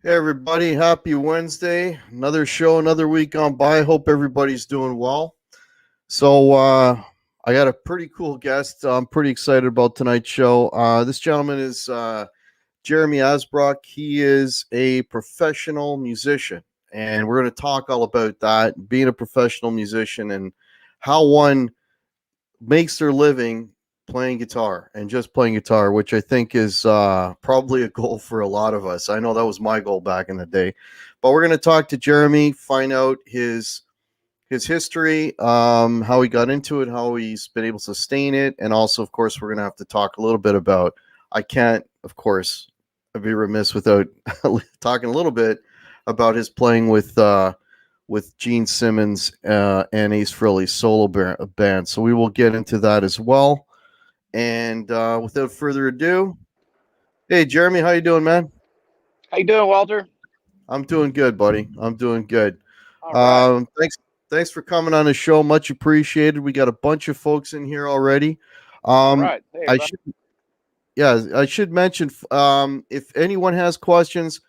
Hey everybody, happy Wednesday. Another show, another week on by. Hope everybody's doing well. So I got a pretty cool guest. I'm pretty excited about tonight's show. This gentleman is Jeremy Asbrock. He is a professional musician, and we're going to talk all about that, being a professional musician and how one makes their living playing guitar and just playing guitar, which I think is probably a goal for a lot of us. I know that was my goal back in the day. But we're going to talk to Jeremy, find out his history, how he got into it, how he's been able to sustain it, and also, of course, we're going to have to talk a little bit about, I can't, of course, I'd be remiss without talking a little bit about his playing with Gene Simmons and Ace Frehley's solo band. So we will get into that as well. And without further ado, hey Jeremy, how you doing, man? How you doing, Walter? I'm doing good, buddy. I'm doing good. All right. Thanks for coming on the show. Much appreciated. We got a bunch of folks in here already. All right. Hey, I should mention if anyone has questions,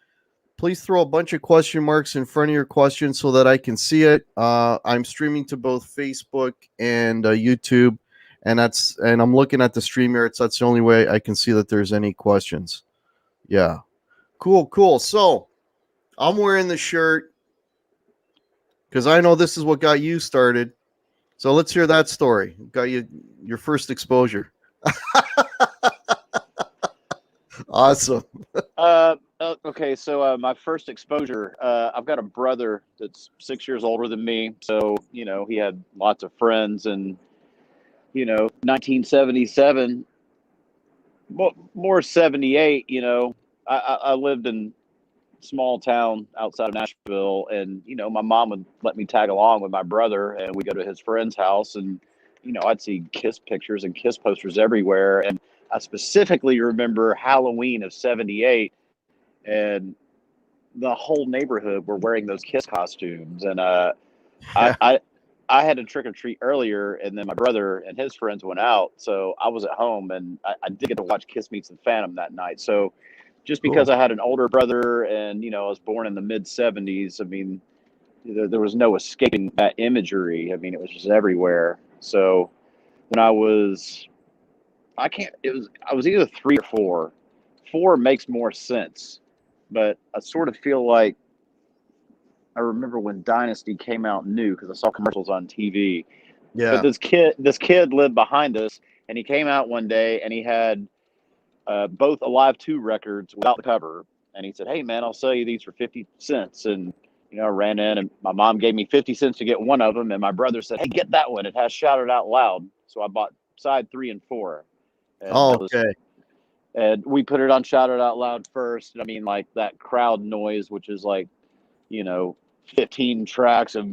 please throw a bunch of question marks in front of your questions so that I can see it. I'm streaming to both Facebook and YouTube. And I'm looking at the StreamYard. That's the only way I can see that there's any questions. Yeah. Cool. So I'm wearing the shirt because I know this is what got you started. So let's hear that story. Got you your first exposure. Awesome. Okay, so my first exposure, I've got a brother that's 6 years older than me. So, he had lots of friends, and 1977, more 78, I lived in a small town outside of Nashville, and, my mom would let me tag along with my brother, and we go to his friend's house, and, I'd see Kiss pictures and Kiss posters everywhere. And I specifically remember Halloween of 78, and the whole neighborhood were wearing those Kiss costumes. And I had a trick or treat earlier, and then my brother and his friends went out. So I was at home, and I did get to watch Kiss Meets the Phantom that night. So just because I had an older brother and, I was born in the mid 70s, I mean, there was no escaping that imagery. I mean, it was just everywhere. So when I was either 3 or 4. 4 makes more sense, but I sort of feel like I remember when Dynasty came out new because I saw commercials on TV. Yeah. But this kid lived behind us, and he came out one day, and he had both Alive 2 records without the cover. And he said, "Hey, man, I'll sell you these for 50 cents." And, I ran in, and my mom gave me 50 cents to get one of them. And my brother said, "Hey, get that one. It has Shout It Out Loud." So I bought side 3 and 4. And okay. And we put it on Shout It Out Loud first. I mean, like that crowd noise, which is like, 15 tracks of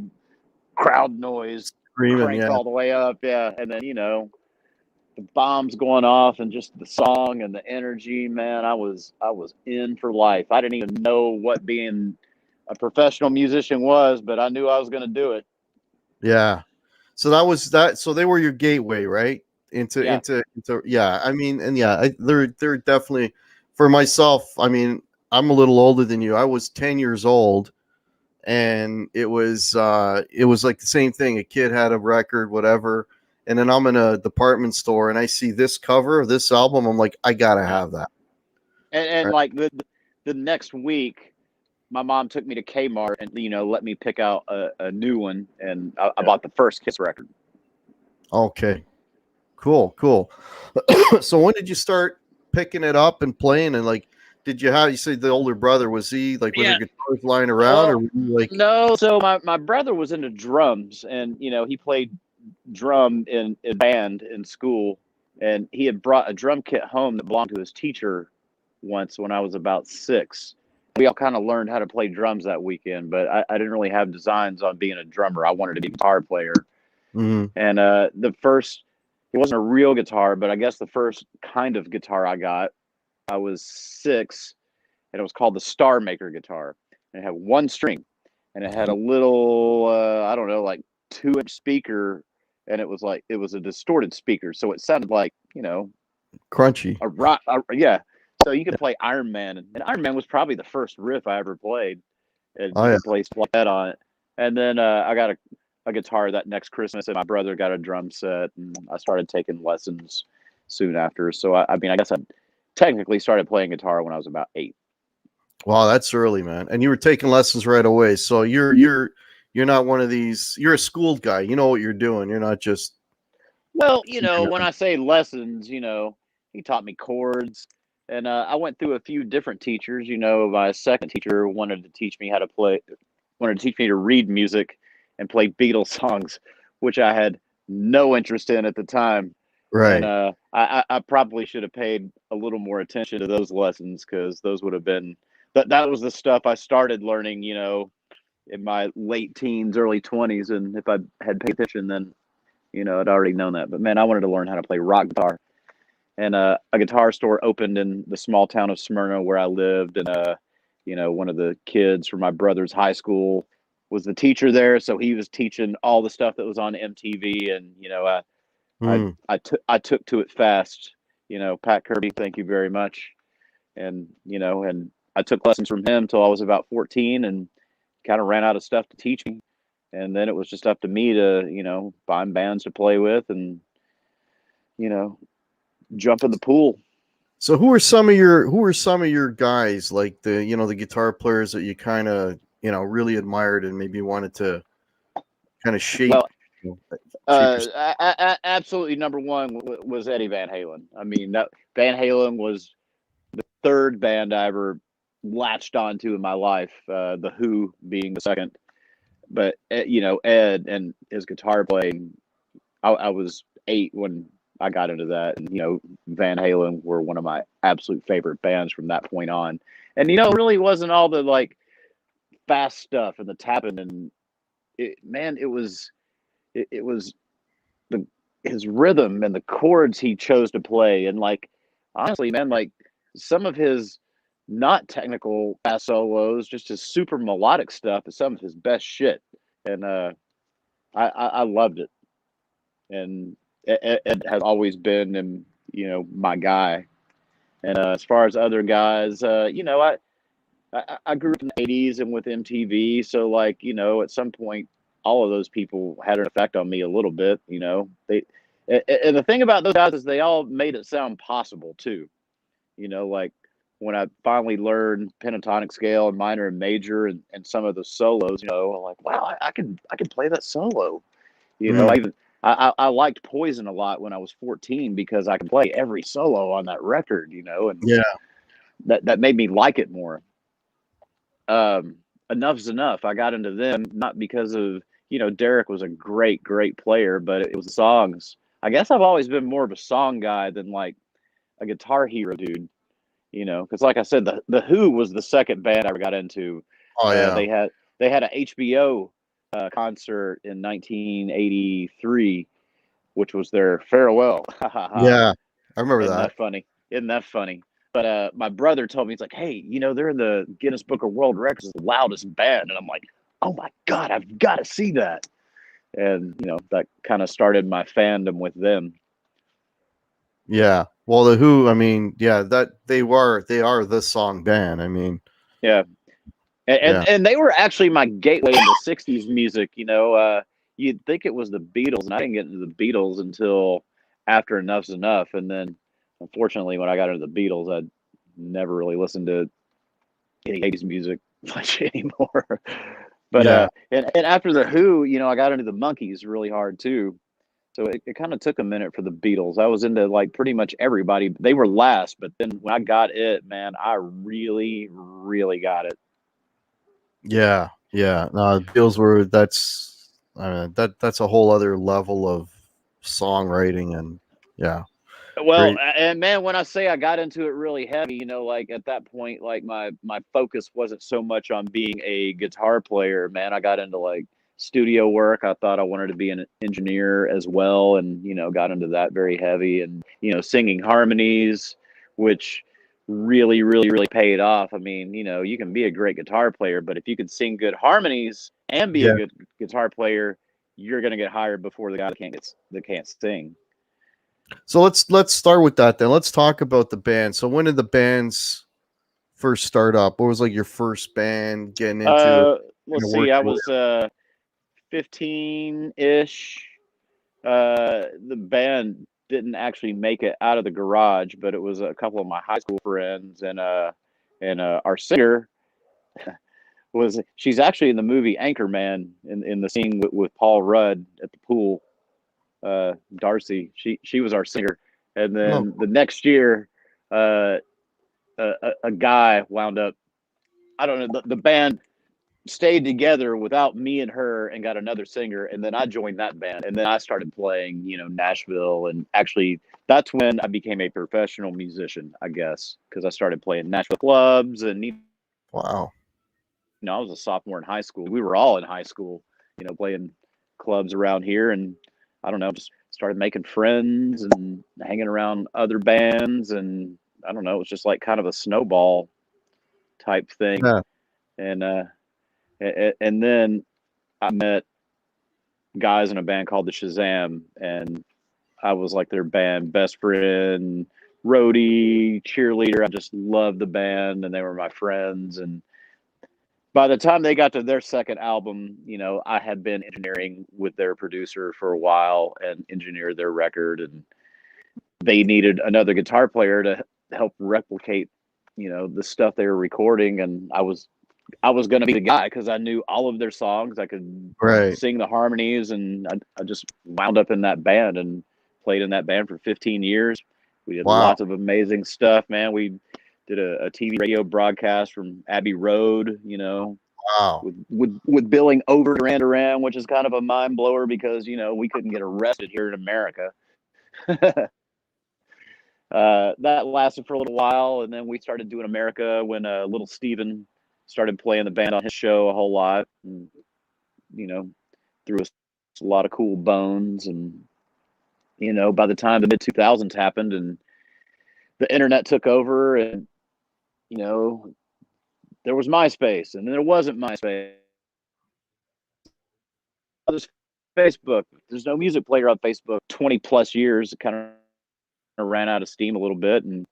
crowd noise Screaming, all the way up. Yeah. And then, the bombs going off and just the song and the energy, man, I was in for life. I didn't even know what being a professional musician was, but I knew I was going to do it. Yeah. So that was that. So they were your gateway, right? Into yeah. I mean, and yeah, they're definitely, for myself. I mean, I'm a little older than you. I was 10 years old, and it was like the same thing. A kid had a record, whatever, and then I'm in a department store and I see this cover of this album. I'm like, I gotta have that. And right. Like the next week, my mom took me to Kmart and let me pick out a new one, and I bought the first Kiss record. Okay, cool. So when did you start picking it up and playing? And like, did you have? You say the older brother, was he like with the guitars lying around, or were you like? No, so my brother was into drums, and he played drum in band in school, and he had brought a drum kit home that belonged to his teacher once when I was about 6. We all kind of learned how to play drums that weekend, but I didn't really have designs on being a drummer. I wanted to be a guitar player. Mm-hmm. And it wasn't a real guitar, but I guess the first kind of guitar I got, I was 6, and it was called the Star Maker guitar. And it had one string, and it had a little, I don't know, like 2-inch speaker, and it was a distorted speaker, so it sounded like, Crunchy. a rock. Yeah. So you could play Iron Man, and Iron Man was probably the first riff I ever played, and you could play stuff like that on it. And then I got a guitar that next Christmas, and my brother got a drum set, and I started taking lessons soon after. So I mean, I guess I technically started playing guitar when I was about 8. Wow, that's early, man. And you were taking lessons right away. So you're not one of these. You're a schooled guy. You know what you're doing. You're not just. Well, when I say lessons, he taught me chords, and I went through a few different teachers. My second teacher wanted to teach me to read music and play Beatles songs, which I had no interest in at the time. Right. And I probably should have paid a little more attention to those lessons, because those would have been that was the stuff I started learning, in my late teens, early 20s. And if I had paid attention, then, I'd already known that. But man, I wanted to learn how to play rock guitar. And a guitar store opened in the small town of Smyrna where I lived. And, one of the kids from my brother's high school was the teacher there. So he was teaching all the stuff that was on MTV. And, I took to it fast. Pat Kirby, thank you very much. And, and I took lessons from him till I was about 14, and kind of ran out of stuff to teach me. And then it was just up to me to, find bands to play with and, jump in the pool. So who are some of your guys, like the guitar players that you kind of, really admired and maybe wanted to kind of shape? Well, absolutely number one was Eddie Van Halen. I mean, Van Halen was the third band I ever latched onto in my life. The Who being the second, but Ed and his guitar playing. I was 8 when I got into that, and Van Halen were one of my absolute favorite bands from that point on. And it really wasn't all the like fast stuff and the tapping, and it was his rhythm and the chords he chose to play. And like, honestly, man, like some of his not technical fast solos, just his super melodic stuff, is some of his best shit. And I loved it. And it has always been, my guy. And as far as other guys, I grew up in the 80s and with MTV. So like, at some point, all of those people had an effect on me a little bit. And the thing about those guys is they all made it sound possible too. Like when I finally learned pentatonic scale and minor and major and some of the solos, I'm like, wow, I could play that solo. I liked Poison a lot when I was 14 because I could play every solo on that record, and that made me like it more. Enough's Enough. I got into them not because of, Derek was a great, great player, but it was the songs. I guess I've always been more of a song guy than like a guitar hero dude, because like I said, the Who was the second band I ever got into. Oh yeah. They had a HBO concert in 1983, which was their farewell. Yeah, I remember that. Isn't that funny? But my brother told me, he's like, hey, they're in the Guinness Book of World Records as the loudest band. And I'm like, oh my God, I've got to see that. And, that kind of started my fandom with them. Yeah. Well, the Who, I mean, yeah, that they are the song band. I mean, yeah. And they were actually my gateway into 60s music. You'd think it was the Beatles, and I didn't get into the Beatles until after Enough's Enough. And then, unfortunately, when I got into the Beatles, I never really listened to any 80s music much anymore. But and after the Who, I got into the Monkees really hard too. So it kind of took a minute for the Beatles. I was into like pretty much everybody. They were last, but then when I got it, man, I really, really got it. Yeah. No, the Beatles were that's a whole other level of songwriting and yeah, Well, great. and man, when I say I got into it really heavy, like at that point, like my focus wasn't so much on being a guitar player, man. I got into like studio work. I thought I wanted to be an engineer as well, and got into that very heavy, and singing harmonies, which really, really, really paid off. I mean, you can be a great guitar player, but if you can sing good harmonies and be a Yeah. good guitar player, you're gonna get hired before the guy that can't sing. So let's start with that then. Let's talk about the band. So when did the bands first start up? What was like your first band getting into it, Uh, kind let's of see. I working? was 15-ish. The band didn't actually make it out of the garage, but it was a couple of my high school friends, and our singer she's actually in the movie Anchorman in the scene with Paul Rudd at the pool. Darcy, she was our singer, and Oh, then the next year, uh, a guy wound up. I don't know. The band stayed together without me and her and got another singer, and then I joined that band, and then I started playing Nashville, and actually that's when I became a professional musician, I guess, because I started playing Nashville clubs, and wow. I was a sophomore in high school. We were all in high school, playing clubs around here, and I don't know, just started making friends and hanging around other bands, and I don't know, it was just like kind of a snowball type thing, Yeah. and and then I met guys in a band called the Shazam, and I was like their band best friend, roadie, cheerleader. I just loved the band, and they were my friends. And by the time they got to their second album, I had been engineering with their producer for a while and engineered their record, and they needed another guitar player to help replicate, the stuff they were recording, and I was going to be the guy because I knew all of their songs. I could Right. sing the harmonies, and I just wound up in that band and played in that band for 15 years. We did Wow. lots of amazing stuff, man. We did a TV radio broadcast from Abbey Road, Wow. with billing over Duran Duran, which is kind of a mind blower because we couldn't get arrested here in America. That lasted for a little while, and then we started doing America when little Steven started playing the band on his show a whole lot, and you know threw us a lot of cool bones. And by the time the mid 2000s happened and the internet took over, and you know there was MySpace, and then there wasn't MySpace. There's Facebook. There's no music player on Facebook. 20 plus years, it kind of ran out of steam a little bit, and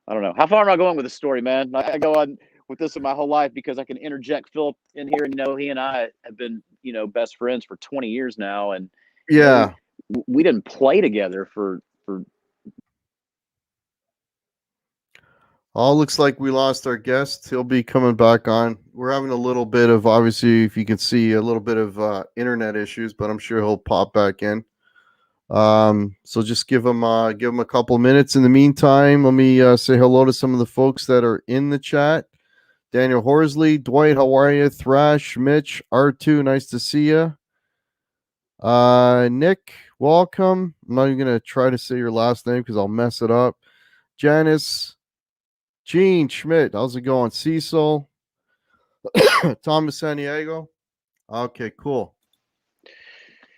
I don't know. How far am I going with the story, man? I go on with this in my whole life because I can interject Philip in here, and he and I have been, best friends for 20 years now, and we Yeah. we didn't play together for. All looks like we lost our guest. He'll be coming back on. We're having a little bit of, obviously, if you can see, a little bit of internet issues, but I'm sure he'll pop back in. So just give him a couple of minutes. In the meantime, let me say hello to some of the folks that are in the chat. Daniel Horsley, Dwight, how are you? Thrash, Mitch, R2, nice to see you. Nick, welcome. I'm not even gonna try to say your last name because I'll mess it up. Janice, Gene Schmidt, how's it going? Cecil, Thomas San Diego. Okay, cool.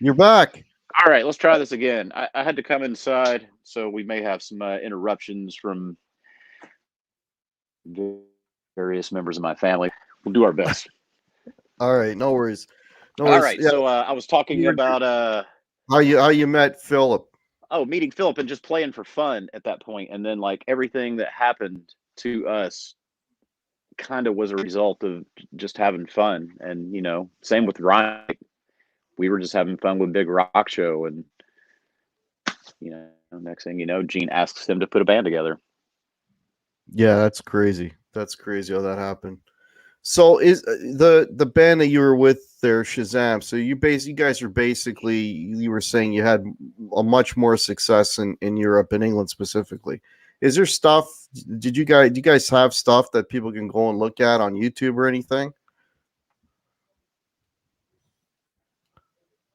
You're back. All right, let's try this again. I had to come inside, so we may have some interruptions from various members of my family. We'll do our best. All right, no worries. No All worries. right, Yeah, so I was talking about how you met Philip. meeting Philip and just playing for fun at that point, and then like everything that happened to us kind of was a result of just having fun. And same with Ryan. We were just having fun with Big Rock Show, and next thing you know, Gene asks him to put a band together. Yeah, that's crazy. That's crazy how that happened. So is the band that you were with there, Shazam? So you guys are basically, you were saying you had a much more success in Europe and England specifically. Is there stuff? Do you guys have stuff that people can go and look at on YouTube or anything?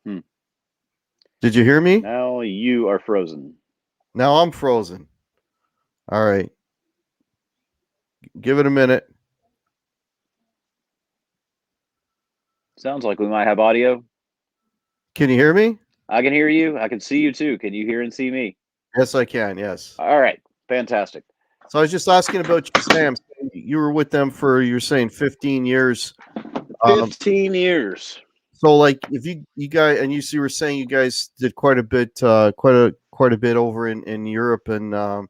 Hmm. Did you hear me? Now you are frozen. Now I'm frozen. All right. Give it a minute. Sounds like we might have audio. Can you hear me? I can hear you. I can see you too. Can you hear and see me? Yes, I can. Yes. All right. Fantastic. So I was just asking about Shazam. You were with them for, you're saying 15 years. 15 years. So like if you guys, and you were saying you guys did quite a bit over in Europe, and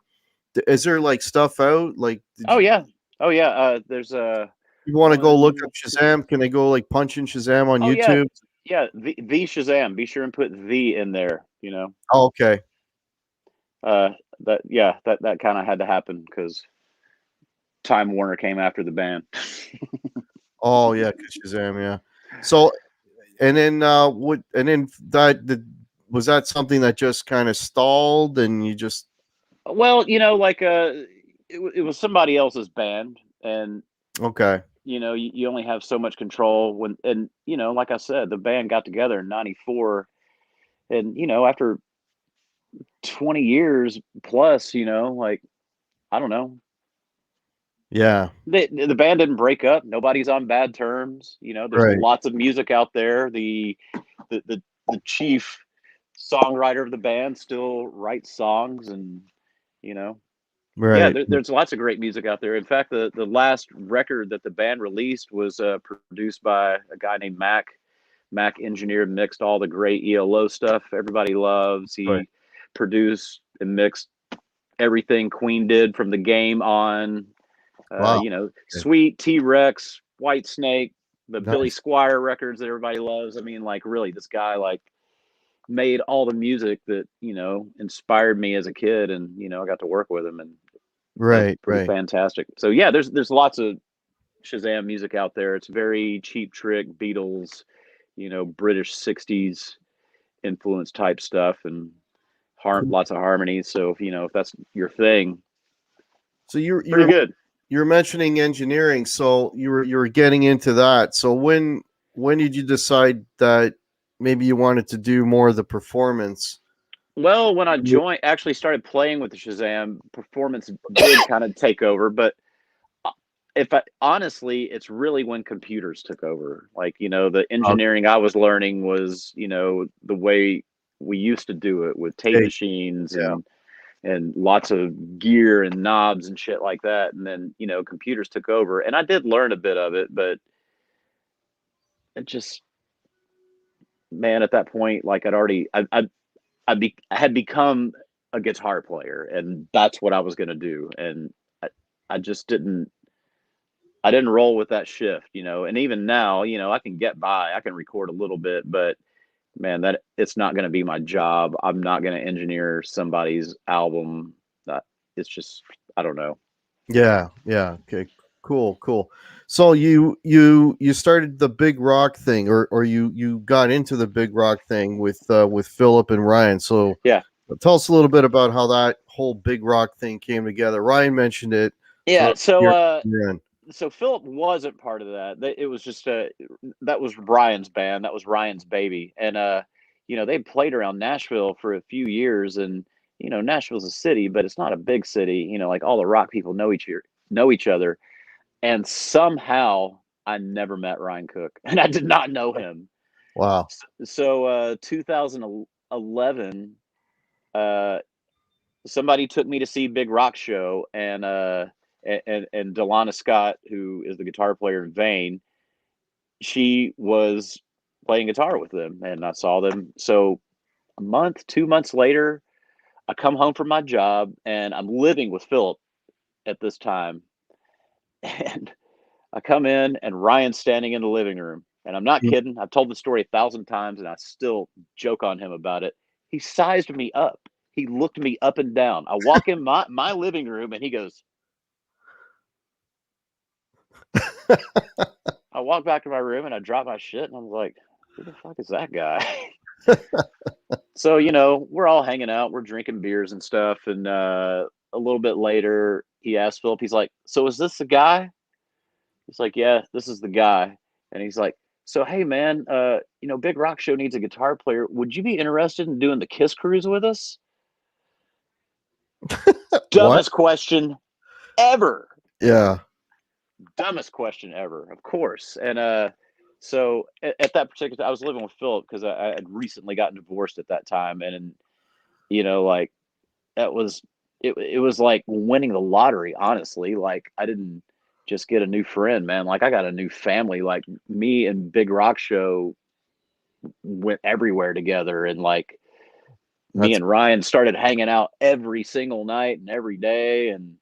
is there like stuff out like Oh yeah. Oh yeah. There's you want to go look one, up Shazam? Can they go like punch in Shazam on oh yeah. YouTube? Yeah, the Shazam. Be sure and put the in there, Oh, okay. That kind of had to happen because Time Warner came after the band. Oh yeah, 'cause Shazam, yeah. So and then what and then was that something that just kind of stalled and you just Well, like it was somebody else's band, and okay. you only have so much control when, and like I said, the band got together in '94, and after 20 years plus, like I don't know, Yeah, the band didn't break up. Nobody's on bad terms. There's right. lots of music out there. The chief songwriter of the band still writes songs, and you know yeah, Right. there's lots of great music out there. In fact, the last record that the band released was produced by a guy named Mac. Mac engineered and mixed all the great ELO stuff everybody loves. Right. He produced and mixed everything Queen did from The Game on. Wow. Okay. Sweet, T-Rex, White Snake, the Billy Nice. Squire records that everybody loves. I mean, like, really, this guy like made all the music that inspired me as a kid, and I got to work with him, and that's Right, pretty right. fantastic. So yeah, there's lots of Shazam music out there. It's very Cheap Trick, Beatles, British '60s influence type stuff, and Cool. lots of harmonies. So if that's your thing, So pretty good. you're mentioning engineering, so you were getting into that. So when did you decide that maybe you wanted to do more of the performance? Well, when I actually started playing with the Shazam, performance did kind of take over. But if I honestly, it's really when computers took over. Like, the engineering I was learning was, the way we used to do it with tape Okay. machines Yeah. and lots of gear and knobs and shit like that. And then, computers took over, and I did learn a bit of it, but it just, man, at that point, like I'd already, I had become a guitar player, and that's what I was going to do. And I just I didn't roll with that shift, and even now, I can get by, I can record a little bit, but man, that it's not going to be my job. I'm not going to engineer somebody's album. That it's just, I don't know. Yeah, yeah. Okay. Cool, cool. So you started the big rock thing, or you got into the big rock thing with Philip and Ryan. So Yeah. tell us a little bit about how that whole big rock thing came together. Ryan mentioned it Yeah. for your end. So Philip wasn't part of that. It was just that was Ryan's band. That was Ryan's baby. And they played around Nashville for a few years, and Nashville's a city, but it's not a big city. Like all the rock people know each other. And somehow I never met Ryan Cook, and I did not know him. Wow. So 2011, somebody took me to see Big Rock Show, and Delana Scott, who is the guitar player in Vane, she was playing guitar with them, and I saw them. So a month, 2 months later, I come home from my job, and I'm living with Philip at this time, and I come in, and Ryan's standing in the living room, and I'm not Mm. kidding. I've told the story 1,000 times, and I still joke on him about it. He sized me up. He looked me up and down. I walk in my living room, and he goes. I walk back to my room, and I drop my shit, and I'm like, "Who the fuck is that guy?" So we're all hanging out, we're drinking beers and stuff, and a little bit later, he asked Philip. He's like, "So is this the guy?" He's like, "Yeah, this is the guy." And he's like, So hey man, Big Rock Show needs a guitar player. Would you be interested in doing the Kiss cruise with us? What? Dumbest question ever. Yeah. Dumbest question ever, of course. And so at that particular, I was living with Philip because I had recently gotten divorced at that time, and like that was it was like winning the lottery. Honestly, like I didn't just get a new friend, man. Like I got a new family. Like me and Big Rock Show went everywhere together, and like me That's and Ryan started hanging out every single night and every day, and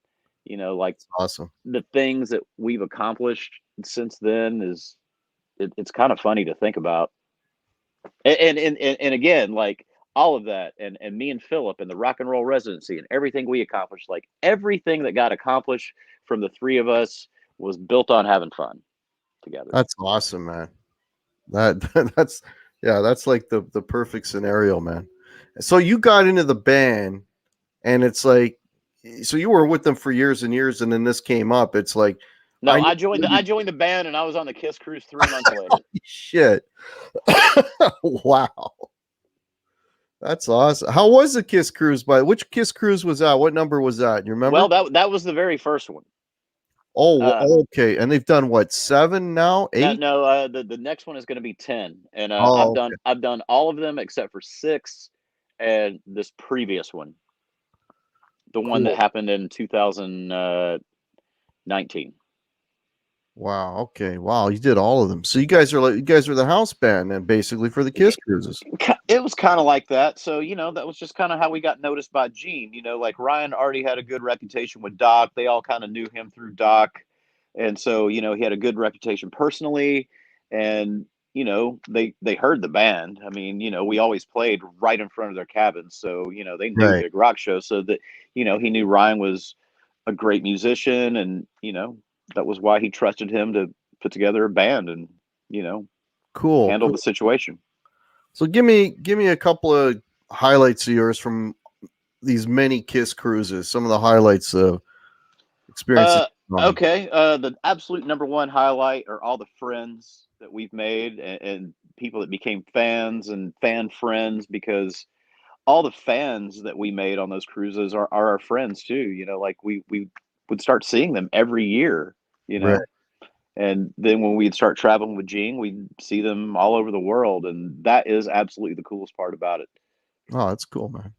like awesome. the things that we've accomplished since then is it's kind of funny to think about. And again, like all of that, and me and Philip and the rock and roll residency and everything we accomplished, like everything that got accomplished from the three of us was built on having fun together. That's awesome, man. That's yeah, that's like the perfect scenario, man. So you got into the band, and it's like, so you were with them for years and years, and then this came up. It's like, No, I I joined the band, and I was on the Kiss cruise 3 months later. shit. Wow. That's awesome. How was the Kiss cruise? Which Kiss cruise was that? What number was that? You remember? Well, that was the very first one. Oh, okay. And they've done what, 7 now? 8? No, the next one is going to be 10, and Oh, okay. I've done all of them except for 6, and this previous one, the one that Cool. happened in 2019. Wow. Okay. Wow. You did all of them. So you guys are the house band then, basically, for the Kiss cruises. It was kind of like that. So that was just kind of how we got noticed by Gene. Like Ryan already had a good reputation with Doc. They all kind of knew him through Doc, and so he had a good reputation personally, and they heard the band. I mean, we always played right in front of their cabins, so they knew Right. Big Rock Show, so that he knew Ryan was a great musician, and that was why he trusted him to put together a band and Cool. handle the situation. So give me a couple of highlights of yours from these many Kiss cruises. Some of the highlights of experiences. Okay. The absolute number one highlight are all the friends that we've made, and people that became fans and fan friends, because all the fans that we made on those cruises are our friends too. Like we would start seeing them every year, Right. and then when we'd start traveling with Gene, we'd see them all over the world. And that is absolutely the coolest part about it. Oh, that's cool, man.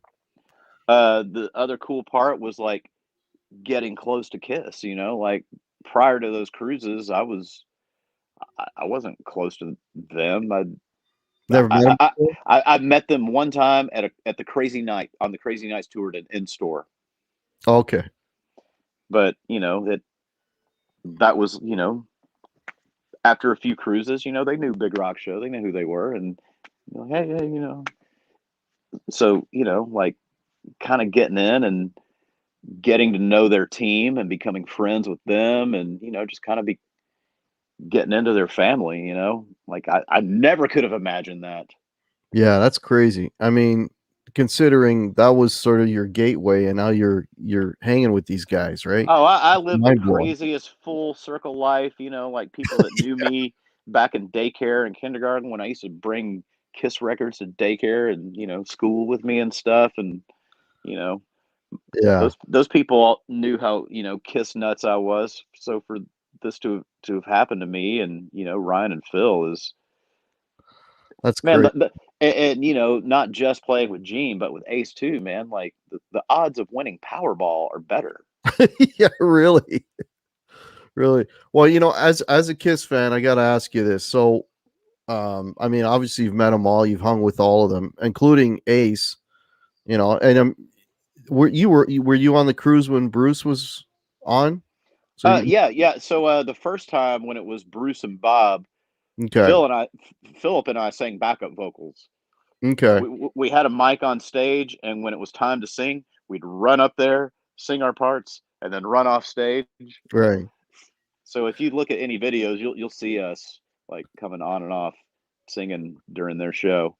The other cool part was like getting close to Kiss, like prior to those cruises, I wasn't close to them. Never met him before? I met them one time at the Crazy Night on the Crazy Nights tour in store, Okay. but that was after a few cruises, they knew Big Rock Show, they knew who they were, and hey, so like kind of getting in and getting to know their team and becoming friends with them, and just kind of be getting into their family. Like I never could have imagined that. Yeah, that's crazy. I mean, considering that was sort of your gateway, and now you're hanging with these guys, right? Oh, I lived the Mind blowing. craziest full circle life, like people that knew me back in daycare and kindergarten when I used to bring Kiss records to daycare and, school with me and stuff. And, you know, Yeah, those people all knew how, Kiss nuts I was. So for this to have happened to me and, Ryan and Phil is, that's man, great. and not just playing with Gene, but with Ace too, man. Like the odds of winning Powerball are better. Yeah, really, really. Well, as a Kiss fan, I got to ask you this. So, I mean, obviously you've met them all, you've hung with all of them, including Ace. And were you on the cruise when Bruce was on? So Yeah. So the first time when it was Bruce and Bob, okay, Philip and I sang backup vocals. okay, We had a mic on stage, and when it was time to sing, we'd run up there, sing our parts, and then run off stage. right. So if you look at any videos, you'll see us like coming on and off singing during their show.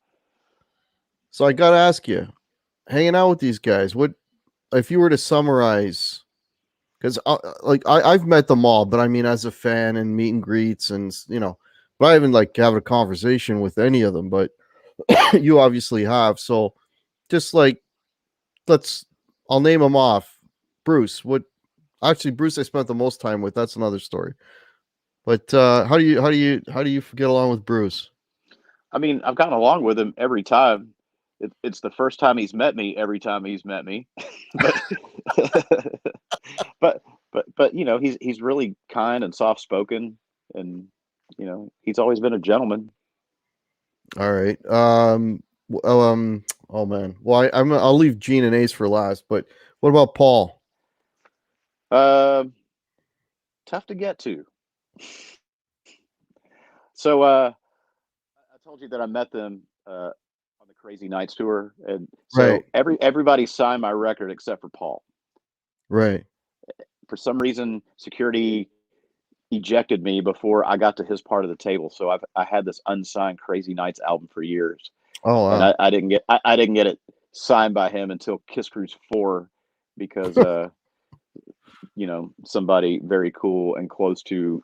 So I got to ask you, hanging out with these guys, what if you were to summarize? Because I've met them all, but I mean, as a fan and meet and greets, and but I haven't like having a conversation with any of them. But you obviously have. So just like I'll name them off. Bruce, actually Bruce I spent the most time with. That's another story. But how do you get along with Bruce? I mean, I've gotten along with him every time. It's the first time he's met me. Every time he's met me, but but but he's really kind and soft spoken, and he's always been a gentleman. All right. Oh man. Well, I'll leave Gene and Ace for last. But what about Paul? Tough to get to. So I told you that I met them on the Crazy Nights tour, and so Right. everybody signed my record except for Paul. Right. For some reason, security ejected me before I got to his part of the table. So I had this unsigned Crazy Nights album for years, Oh and wow. I didn't get it signed by him until Kiss Cruise 4, because somebody very cool and close to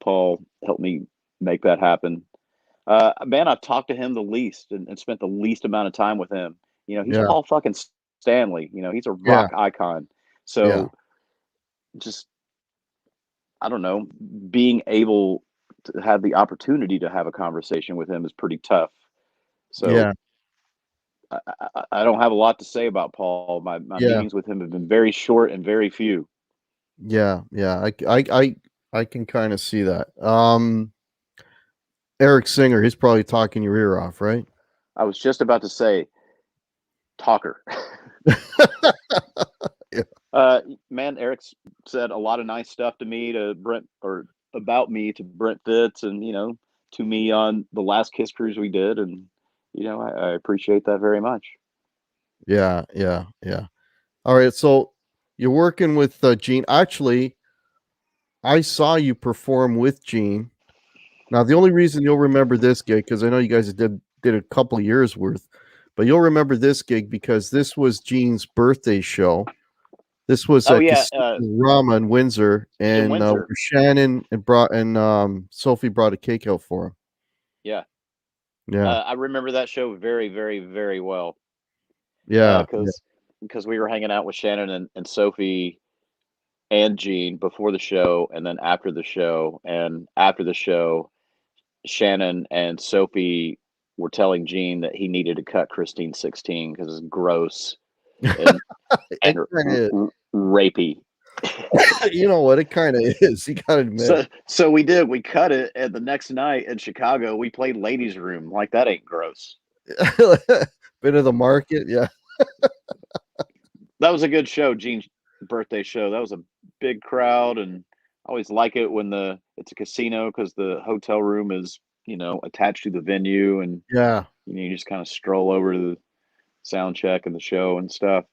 Paul helped me make that happen. Man, I've talked to him the least and spent the least amount of time with him. He's Yeah. Paul fucking Stanley. He's a Yeah. rock icon. Yeah. So just, I don't know, being able to have the opportunity to have a conversation with him is pretty tough. So Yeah. I don't have a lot to say about Paul. My Yeah. meetings with him have been very short and very few. Yeah. Yeah. I can kind of see that. Eric Singer, he's probably talking your ear off, right? I was just about to say, talker. Yeah. Man, Eric's said a lot of nice stuff to me, to Brent, or about me to Brent Fitz, and to me on the last Kiss cruise we did, and I appreciate that very much. Yeah. Yeah. Yeah. All right. So you're working with Gene. Actually, I saw you perform with Gene. Now, the only reason you'll remember this gig, because I know you guys did a couple years worth, but you'll remember this gig because this was Gene's birthday show. This was Oh at yeah, Rama in Windsor, in and Windsor. Shannon and Sophie brought a cake out for him. Yeah, Yeah, I remember that show very, very, very well. yeah, yeah, Because we were hanging out with Shannon and Sophie and Gene before the show, and then after the show, and after the show, Shannon and Sophie were telling Gene that he needed to cut Christine 16 because it's gross and it and kind of, rapey. you know what, it kind of is. You gotta admit. So we did. We cut it, and the next night in Chicago, we played Ladies' Room. Like, that ain't gross. Bit of the market, yeah. That was a good show, Gene's birthday show. That was a big crowd, and I always like it when it's a casino, because the hotel room is attached to the venue, and Yeah, you just kind of stroll over to the sound check and the show and stuff.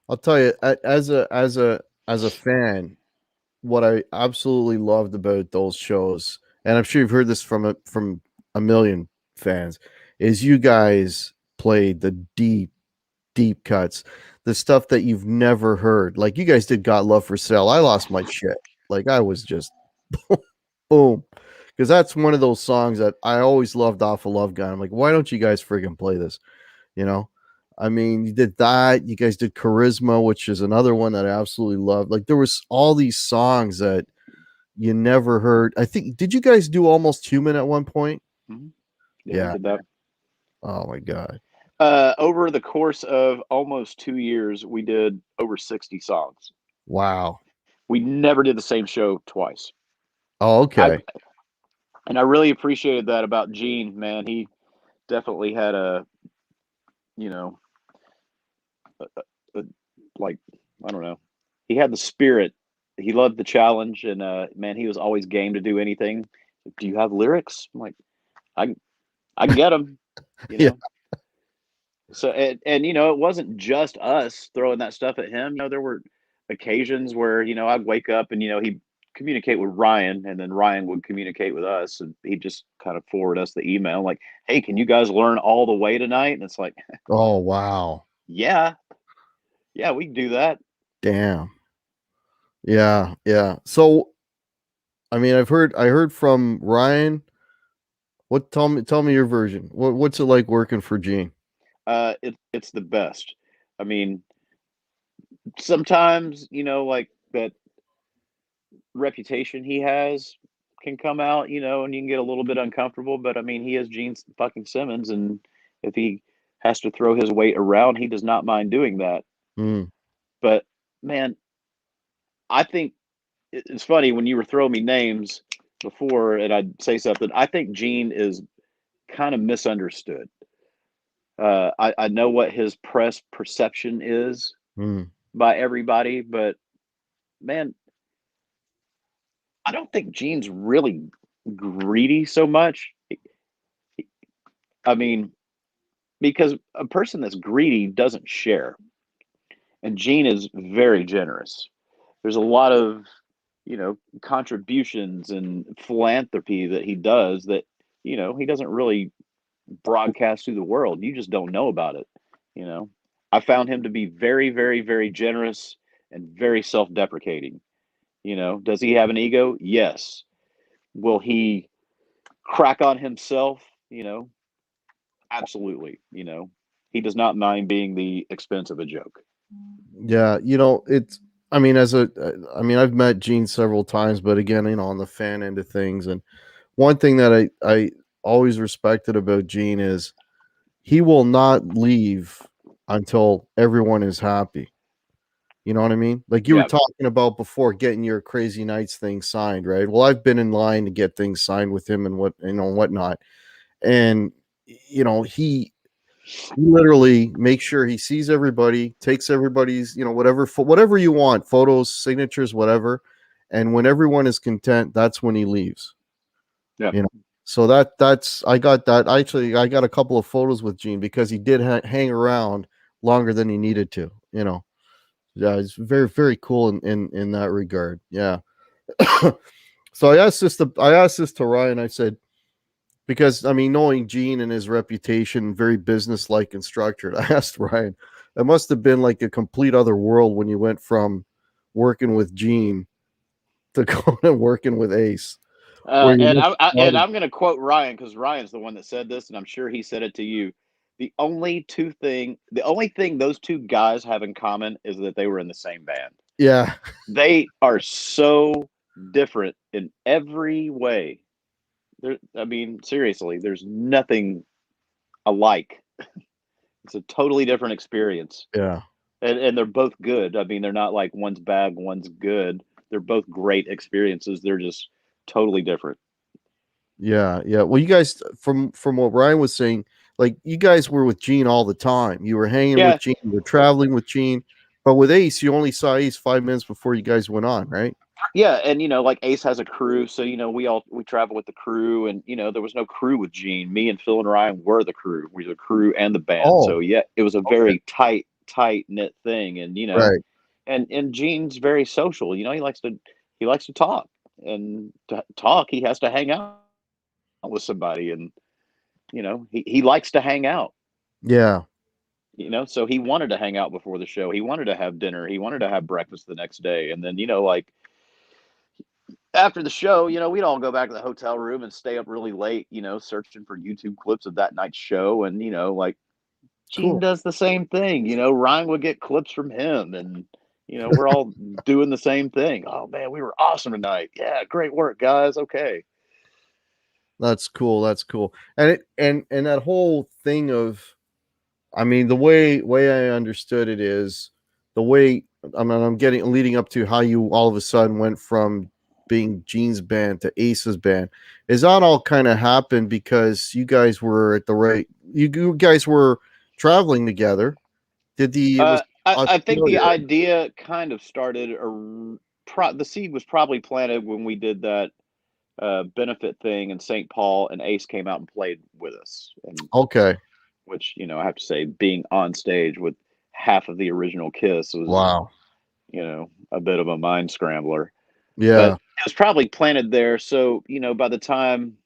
I'll tell you, as a fan, what I absolutely loved about those shows, and I'm sure you've heard this from a million fans, is you guys played the deep cuts, the stuff that you've never heard. Like you guys did "Got Love for Sale." I lost my shit. Like I was just boom, because that's one of those songs that I always loved off of Love Gun. I'm like, why don't you guys friggin' play this? You know, I mean, you did that. You guys did Charisma, which is another one that I absolutely loved. Like there was all these songs that you never heard. I think, did you guys do Almost Human at one point? Mm-hmm. Yeah, we Yeah. did that. Oh my god. Over the course of almost 2 years, we did over 60 songs. Wow. We never did the same show twice. Oh, I okay. And I really appreciated that about Gene, man. He definitely had you know, a, like, I don't know. He had the spirit. He loved the challenge, and man, he was always game to do anything. Do you have lyrics? I'm like, I I can get them, you Yeah. know. So and it wasn't just us throwing that stuff at him. There were occasions where I'd wake up and he'd communicate with Ryan, and then Ryan would communicate with us, and he'd just kind of forward us the email like, "Hey, can you guys learn All the Way tonight?" And it's like, Oh, wow. yeah, yeah, we can do that. Damn. Yeah, yeah. So, I mean, I heard from Ryan What? Tell me your version. What's it like working for Gene? It's the best. I mean, sometimes like that reputation he has can come out, and you can get a little bit uncomfortable. But I mean, he is Gene fucking Simmons, and if he has to throw his weight around, he does not mind doing that. Mm, But man, I think it's funny when you were throwing me names before, and I'd say something. I think Gene is kind of misunderstood. I know what his press perception is mm. by everybody, but man, I don't think Gene's really greedy so much. I mean, because a person that's greedy doesn't share, and Gene is very generous. There's a lot of contributions and philanthropy that he does that he doesn't really broadcast to the world. You just don't know about it. You know, I found him to be very, very, very generous and very self-deprecating. Does he have an ego? Yes. Will he crack on himself? Absolutely. He does not mind being the expense of a joke. Yeah, it's. I mean, I mean, I've met Gene several times, but again, on the fan end of things, and one thing that I always respected about Gene is he will not leave until everyone is happy. You know what I mean? Like you were Yeah. talking about before, getting your Crazy Nights thing signed, right? Well, I've been in line to get things signed with him and whatnot, and he literally makes sure he sees everybody, takes everybody's, whatever you want, photos, signatures, whatever. And when everyone is content, that's when he leaves. Yeah. So that's I got that. Actually, I got a couple of photos with Gene because he did hang around longer than he needed to. Yeah, it's very very cool in that regard. Yeah. So I asked this to Ryan. I said, because I mean, knowing Gene and his reputation, very businesslike and structured, I asked Ryan, it must have been like a complete other world when you went from working with Gene to going and working with Ace, where you I'm going to quote Ryan because Ryan's the one that said this, and I'm sure he said it to you. The only thing those two guys have in common is that they were in the same band. yeah, They are so different in every way. I mean, seriously, there's nothing alike. It's a totally different experience, yeah, and they're both good. I mean, they're not like one's bad, one's good. They're both great experiences. They're just totally different. yeah. Well, you guys, from what Ryan was saying, like you guys were with Gene all the time. You were hanging with Yeah, Gene, you were traveling with Gene, but with Ace, you only saw Ace 5 minutes before you guys went on, right? yeah, and like Ace has a crew, so we travel with the crew, and there was no crew with Gene. Me and Phil and Ryan were the crew. We were the crew and the band. Oh, So yeah, it was a okay, very tight knit thing, and right. and Gene's very social. He likes to talk, and to talk he has to hang out with somebody, and he likes to hang out. Yeah, So he wanted to hang out before the show. He wanted to have dinner. He wanted to have breakfast the next day, and then like after the show, we'd all go back to the hotel room and stay up really late, searching for YouTube clips of that night's show. And, like Gene cool. does the same thing. Ryan would get clips from him and, we're all doing the same thing. Oh man, we were awesome tonight. Yeah, great work, guys. Okay. That's cool. That's cool. And that whole thing of, I mean, the way I understood it is the way, I mean, I'm getting leading up to how you all of a sudden went from being Gene's band to Ace's band. Is that all kind of happened because you guys were at the right, you guys were traveling together? It was I think the Australia. idea kind of started, the seed was probably planted when we did that benefit thing in St. Paul, and Ace came out and played with us. And Okay. which I have to say, being on stage with half of the original Kiss was Wow. a bit of a mind scrambler. But Yeah. it was probably planted there. So by the time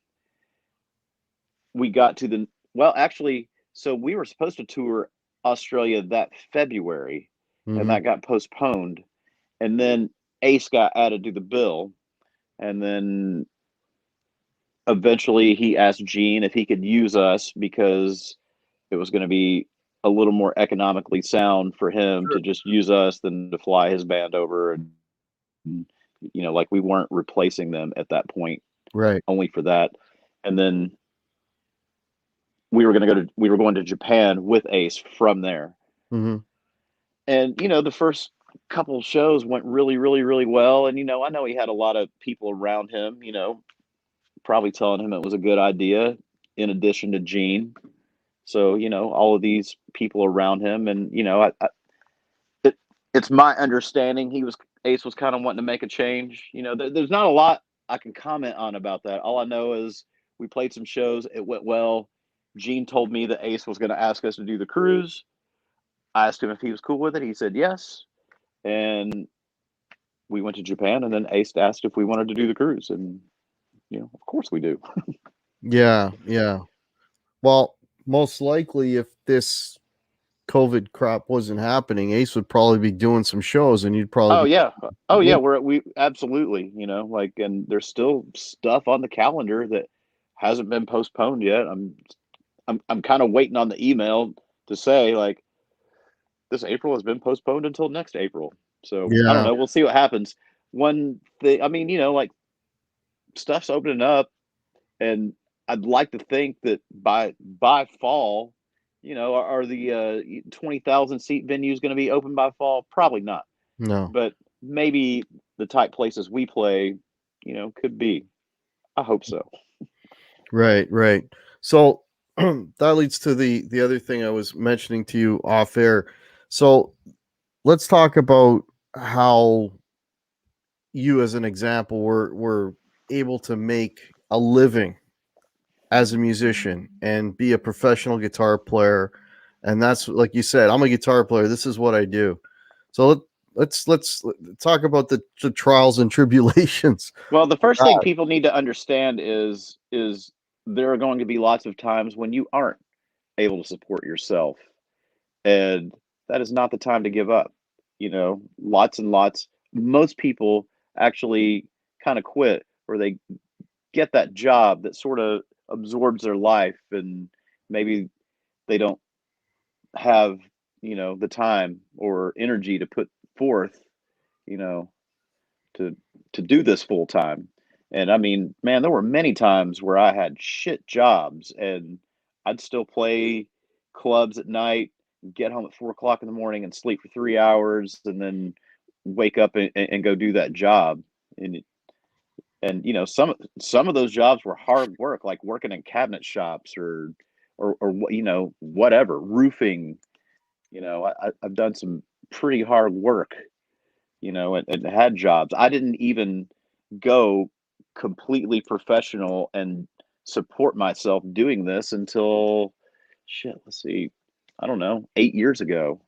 we got to actually, so we were supposed to tour Australia that February, and Hmm. that got postponed. And then Ace got added to the bill, and then eventually he asked Gene if he could use us because it was going to be a little more economically sound for him Sure. to just use us than to fly his band over. And, like we weren't replacing them at that point, Right. only for that. And then we were going to Japan with Ace from there. Hmm. And, the first couple shows went really, really, really well. And, I know he had a lot of people around him, probably telling him it was a good idea in addition to Gene. So, all of these people around him. And, it's my understanding Ace was kind of wanting to make a change. There's not a lot I can comment on about that. All I know is we played some shows. It went well. Gene told me that Ace was going to ask us to do the cruise. I asked him if he was cool with it. He said yes. And we went to Japan, and then Ace asked if we wanted to do the cruise. And, of course we do. Yeah. Yeah. Well, most likely, if this COVID crap wasn't happening, Ace would probably be doing some shows, and you'd probably Oh be. yeah. Oh yeah. We absolutely, and there's still stuff on the calendar that hasn't been postponed yet. I'm kind of waiting on the email to say like this April has been postponed until next April. So I don't Yeah. know. We'll see what happens. One thing, I mean, like stuff's opening up, and I'd like to think that by fall, are the 20,000 seat venues going to be open by fall? Probably not, No. but maybe the type places we play, could be. I hope so. Right. Right. So that leads to the other thing I was mentioning to you off air. So let's talk about how you, as an example, were able to make a living as a musician and be a professional guitar player. And that's like you said, I'm a guitar player. This is what I do. So let's talk about the trials and tribulations. Well, the first thing people need to understand is there are going to be lots of times when you aren't able to support yourself, and that is not the time to give up. Lots and lots. Most people actually kind of quit, or they get that job that sort of absorbs their life, and maybe they don't have the time or energy to put forth, you know to do this full time. And I mean, man, there were many times where I had shit jobs and I'd still play clubs at night, get home at 4 o'clock in the morning and sleep for 3 hours, and then wake up and go do that job. And some of those jobs were hard work, like working in cabinet shops or whatever, roofing. I've done some pretty hard work, and had jobs. I didn't even go completely professional and support myself doing this until shit, let's see, I don't know, 8 years ago.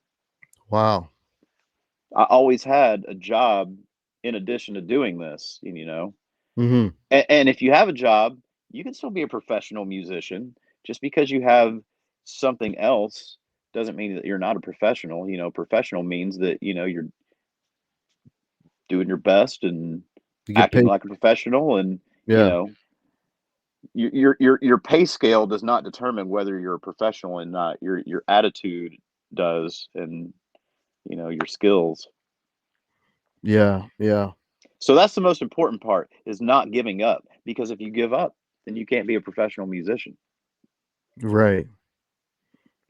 Wow. I always had a job in addition to doing this, Hmm. and if you have a job, you can still be a professional musician. Just because you have something else doesn't mean that you're not a professional. Professional means that, you're doing your best and You get acting paid. like a professional, and you Yeah. know your pay scale does not determine whether you're a professional or not. Your attitude does, and your skills. Yeah. Yeah. So that's the most important part, is not giving up, because if you give up, then you can't be a professional musician. Right.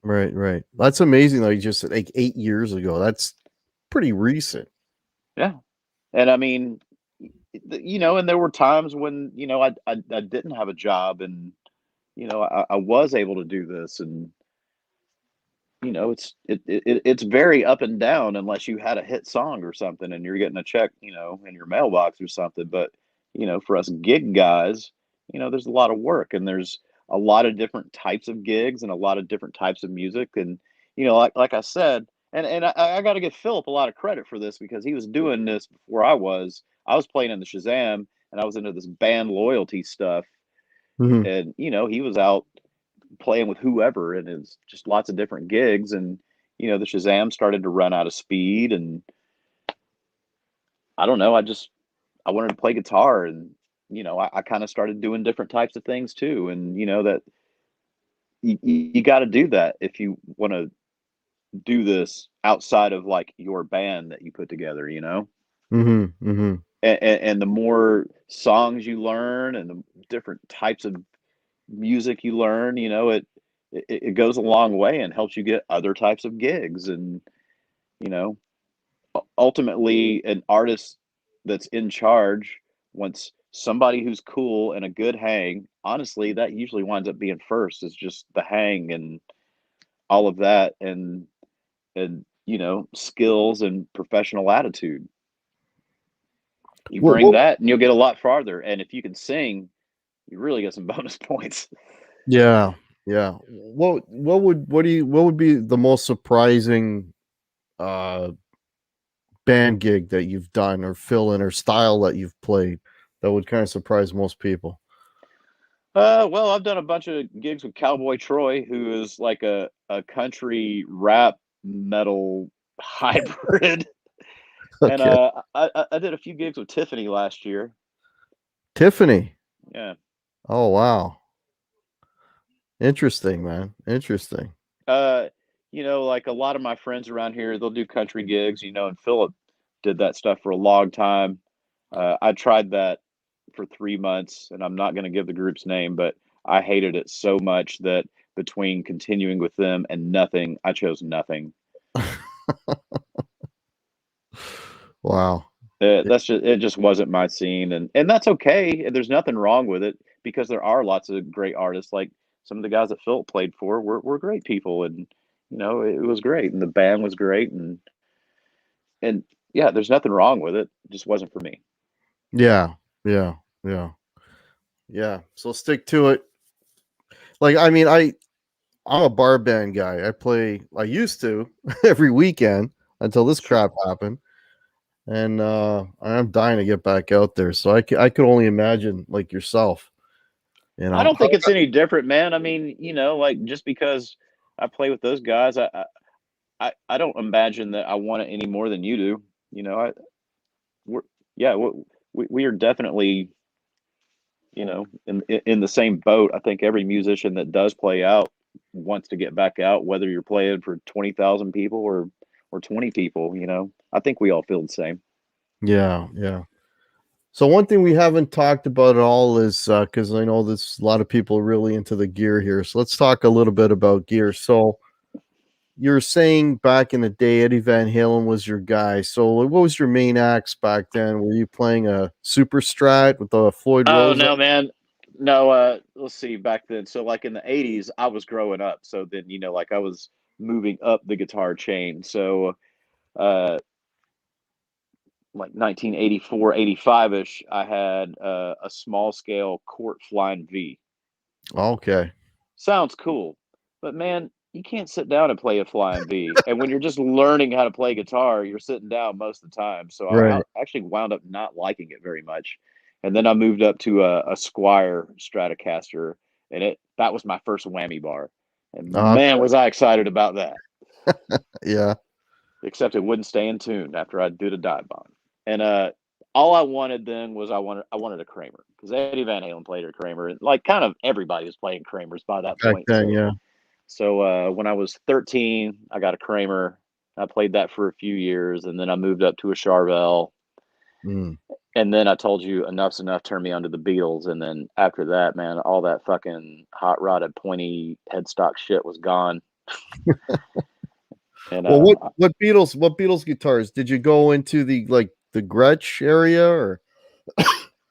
Right. Right. That's amazing. Though, you just said like 8 years ago. That's pretty recent. Yeah. And I mean, and there were times when I didn't have a job, and I was able to do this. And it's very up and down unless you had a hit song or something and you're getting a check, in your mailbox or something. But, for us gig guys, there's a lot of work, and there's a lot of different types of gigs and a lot of different types of music. And, like I said, and I got to give Philip a lot of credit for this, because he was doing this before I was. I was playing in the Shazam, and I was into this band loyalty stuff. Hmm. And, he was out playing with whoever, and it's just lots of different gigs. And the Shazam started to run out of speed, and I don't know, I wanted to play guitar, and I kind of started doing different types of things too. And, that you got to do that if you want to do this outside of like your band that you put together, Mm-hmm. Mm-hmm. and the more songs you learn and the different types of music you learn, it goes a long way and helps you get other types of gigs. And, you know, ultimately, an artist that's in charge wants somebody who's cool and a good hang. Honestly, that usually winds up being first, is just the hang and all of that, and skills and professional attitude. You What, bring what, that and you'll get a lot farther. And if you can sing, you really get some bonus points. yeah, yeah. What would be the most surprising uh band gig that you've done, or fill in, or style that you've played that would kind of surprise most people? Well, I've done a bunch of gigs with Cowboy Troy, who is like a country rap metal hybrid. And Okay. I did a few gigs with Tiffany last year. Tiffany. Yeah. Oh wow. Interesting, man. Interesting. Uh, like a lot of my friends around here, they'll do country gigs, and Philip did that stuff for a long time. I tried that for 3 months, and I'm not going to give the group's name, but I hated it so much that between continuing with them and nothing, I chose nothing. Wow. It just wasn't my scene, and that's okay. There's nothing wrong with it, because there are lots of great artists. Like some of the guys that Philip played for were great people, and it was great, and the band was great, and yeah, there's nothing wrong with it. It just wasn't for me. Yeah. Yeah. Yeah. Yeah. So stick to it. Like, I mean, I'm a bar band guy. I used to every weekend until this Sure. crap happened. And I'm dying to get back out there. So I could only imagine, like yourself, I don't how. think it's any different, man. I mean, like just because I play with those guys, I don't imagine that I want it any more than you do. We're yeah, we are definitely in the same boat. I think every musician that does play out wants to get back out, whether you're playing for 20,000 people or 20 people. I think we all feel the same. Yeah, yeah. So one thing we haven't talked about at all is, because I know there's a lot of people really into the gear here. So let's talk a little bit about gear. So you're saying back in the day, Eddie Van Halen was your guy. So what was your main acts back then? Were you playing a Super Strat with the Floyd Oh Rose? no, man. No, let's see, back then. So like in the 80s, I was growing up. So then, like I was moving up the guitar chain. So uh like 1984, 85-ish, I had a small scale Court Flying V. Okay. Sounds cool, but man, you can't sit down and play a flying V. And when you're just learning how to play guitar, you're sitting down most of the time. So I Right. actually wound up not liking it very much. And then I moved up to a Squire Stratocaster, and that was my first whammy bar. And man, Okay. was I excited about that! Yeah. Except it wouldn't stay in tune after I did a dive bomb. And all I wanted then was I wanted a Kramer, because Eddie Van Halen played a Kramer, and like kind of everybody was playing Kramers by that Back point. then, So yeah. when I was 13, I got a Kramer. I played that for a few years, and then I moved up to a Charvel. Mm. And then I told you enough's enough, turned me on to the Beatles. And then after that, man, all that fucking hot rodded pointy headstock shit was gone. And Well, what Beatles guitars did you go into, the Gretsch area, or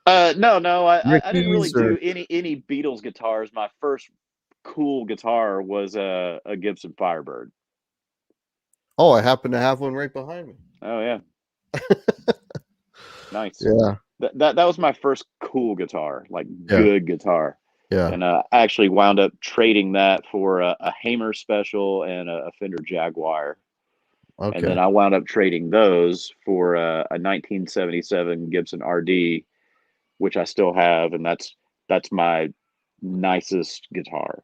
no, I didn't really Rickies, or? do any Beatles guitars. My first cool guitar was a Gibson Firebird. Oh, I happen to have one right behind me. Oh yeah, nice. Yeah. That was my first cool guitar, like Yeah. good guitar. Yeah. And I actually wound up trading that for a Hamer Special and a Fender Jaguar. And then Okay. I wound up trading those for a 1977 Gibson RD, which I still have, and that's my nicest guitar.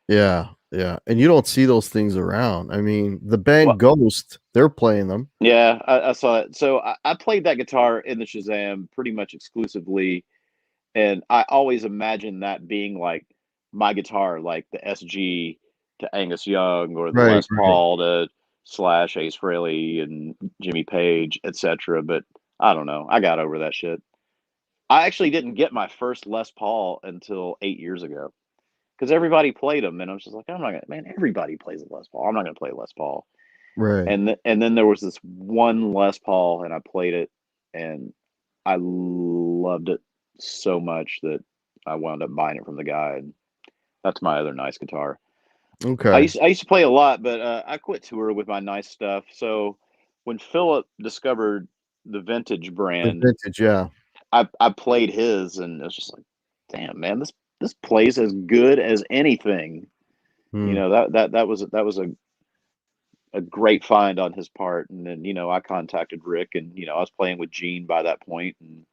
Yeah. Yeah. And you don't see those things around. I mean, the band Well, Ghost, they're playing them. yeah, I saw it. So I played that guitar in the Shazam pretty much exclusively, And I always imagine that being like my guitar, like the SG to Angus Young or the Right, Les right, Paul to Slash, Ace Frehley, and Jimmy Page, etc. But I don't know. I got over that shit. I actually didn't get my first Les Paul until 8 years ago because everybody played them, and I was just like, I'm not gonna. Man, everybody plays a Les Paul. I'm not gonna play Les Paul. right. And then there was this one Les Paul, and I played it, and I loved it so much that I wound up buying it from the guy. And that's my other nice guitar. Okay. I used to play a lot, but I quit touring with my nice stuff. So when Philip discovered the vintage The brand, vintage, yeah. I played his, and it was just like, damn, man, this plays as good as anything. You Hmm. know, that was a great find on his part. And then, I contacted Rick, and I was playing with Gene by that point, and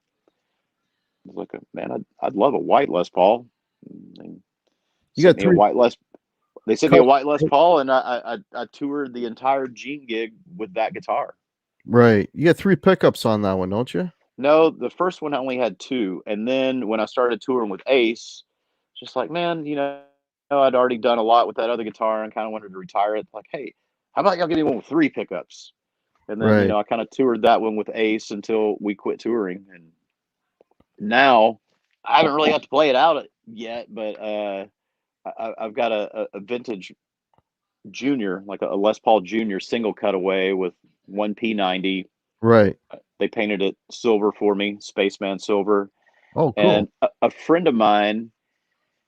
I was like, man, I'd love a white Les Paul. And they You sent got me a three white Les. They sent me a cut. white Les Paul, and I toured the entire Gene gig with that guitar. Right. You got three pickups on that one, don't you? No, the first one I only had two, and then when I started touring with Ace, just like, man, I'd already done a lot with that other guitar and kind of wanted to retire it. Like, hey, how about y'all give me one with three pickups? And then, Right. I kind of toured that one with Ace until we quit touring. And now I haven't really got to play it out yet, but I've got a vintage Junior, like a Les Paul Junior single cutaway with one P90. Right. They painted it silver for me, Spaceman silver. Oh, And cool. a friend of mine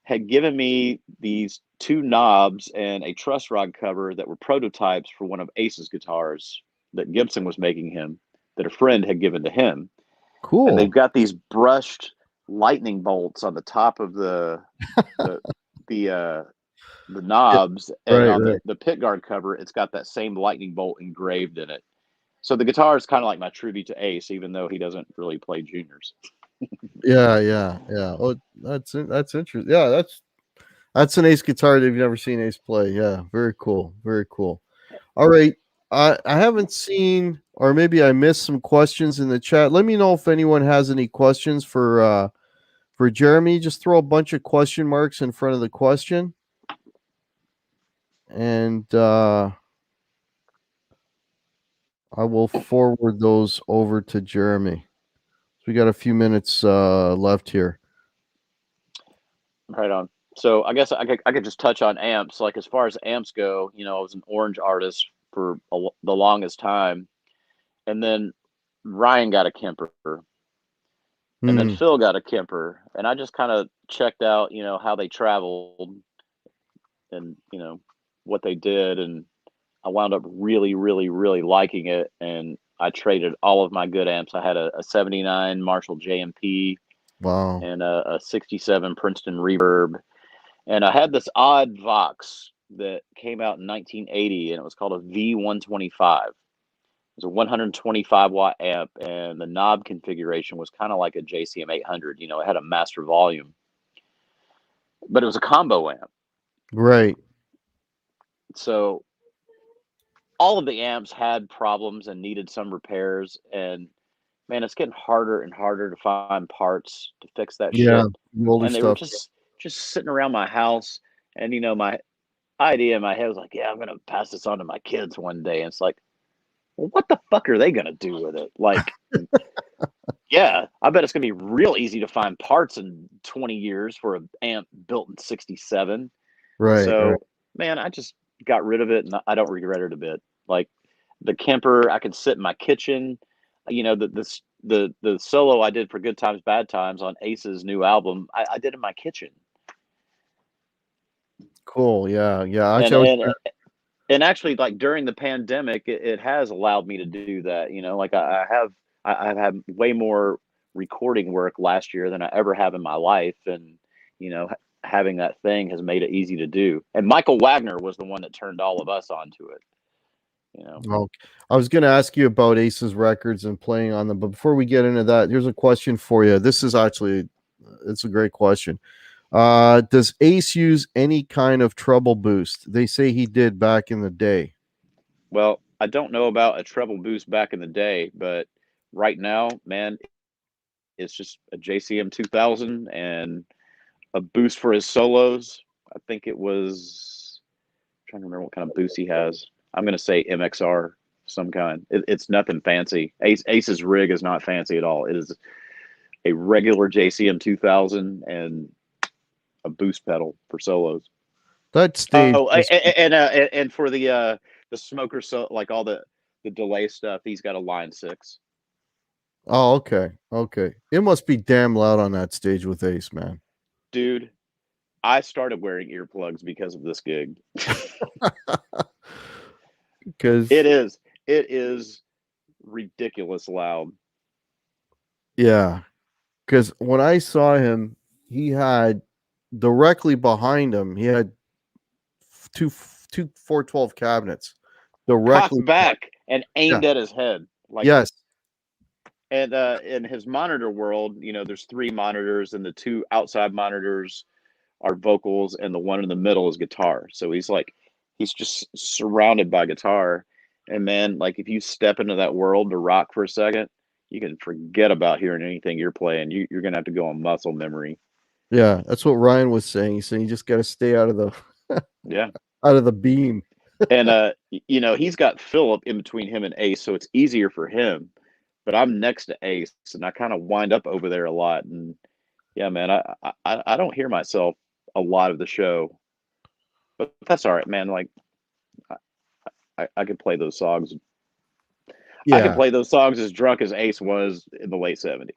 had given me these two knobs and a truss rod cover that were prototypes for one of Ace's guitars that Gibson was making him, that a friend had given to him. And they've Cool. got these brushed lightning bolts on the top of the the uh the Yeah. knobs, and Right, on right. the pick guard cover it's got that same lightning bolt engraved in it. So the guitar is kind of like my tribute to Ace, even though he doesn't really play juniors. Yeah, yeah, yeah. Oh, that's interesting. Yeah, that's an Ace guitar that you've never seen Ace play. Yeah, very cool. Very cool. All right. I haven't seen, or maybe I missed some questions in the chat. Let me know if anyone has any questions for Jeremy. Just throw a bunch of question marks in front of the question. And I will forward those over to Jeremy. So we got a few minutes left here. Right on. So I guess I could just touch on amps. Like as far as amps go, I was an Orange artist for the longest time, and then Ryan got a Kemper, and then Hmm. Phil got a Kemper, and I just kind of checked out, how they traveled, and what they did, and I wound up really, really, really liking it, and I traded all of my good amps. I had a '79 Marshall JMP Wow. and a '67 Princeton Reverb. And I had this odd Vox that came out in 1980, and it was called a V125. It was a 125 watt amp, and the knob configuration was kind of like a JCM 800. It had a master volume, but it was a combo amp. Great. So all of the amps had problems and needed some repairs. And man, it's getting harder and harder to find parts to fix that Yeah. shit. The older And they were stuff. just sitting around my house, and my idea in my head was like, yeah, I'm gonna pass this on to my kids one day. And it's like, well, what the fuck are they gonna do with it? Like, yeah, I bet it's gonna be real easy to find parts in 20 years for an amp built in '67. Right, right. So, man, I just got rid of it, and I don't regret it a bit. Like the Kemper, I could sit in my kitchen. The solo I did for Good Times Bad Times on Ace's new album, I did in my kitchen. Cool. Yeah, yeah. And Actually, I was and and actually, like during the pandemic, it has allowed me to do that. Like I've had way more recording work last year than I ever have in my life, and having that thing has made it easy to do. And Michael Wagner was the one that turned all of us onto it. well, I was going to ask you about Ace's records and playing on them, but before we get into that, here's a question for you. This is actually, it's a great question. Does Ace use any kind of treble boost? They say he did back in the day. Well, I don't know about a treble boost back in the day, but right now, man, it's just a JCM 2000 and a boost for his solos. I think it was, I'm trying to remember what kind of boost he has. I'm going to say MXR some kind. It's nothing fancy. Ace's rig is not fancy at all. It is a regular JCM 2000 and a boost pedal for solos. That stage. Oh, and for the smoker, so like all the delay stuff, he's got a line 6. Oh, okay. Okay. It must be damn loud on that stage with Ace, man. Dude, I started wearing earplugs because of this gig. Because it is ridiculous loud. yeah. Because when I saw him, he had directly behind him, he had two 412 cabinets Cocked directly back and aimed at his head. Like, yes. And in his monitor world, there's 3 monitors, and the 2 outside monitors are vocals, and the one in the middle is guitar. So he's just surrounded by guitar. And man, like if you step into that world to rock for a second, you can forget about hearing anything you're playing. You're gonna have to go on muscle memory. Yeah, that's what Ryan was saying. He's saying you just got to stay out of the out of the beam. And he's got Philip in between him and Ace, so it's easier for him. But I'm next to Ace, and I kind of wind up over there a lot. And yeah, man, I don't hear myself a lot of the show, but that's all right, man. Like I could play those songs. Yeah. I could play those songs as drunk as Ace was in the late 70s.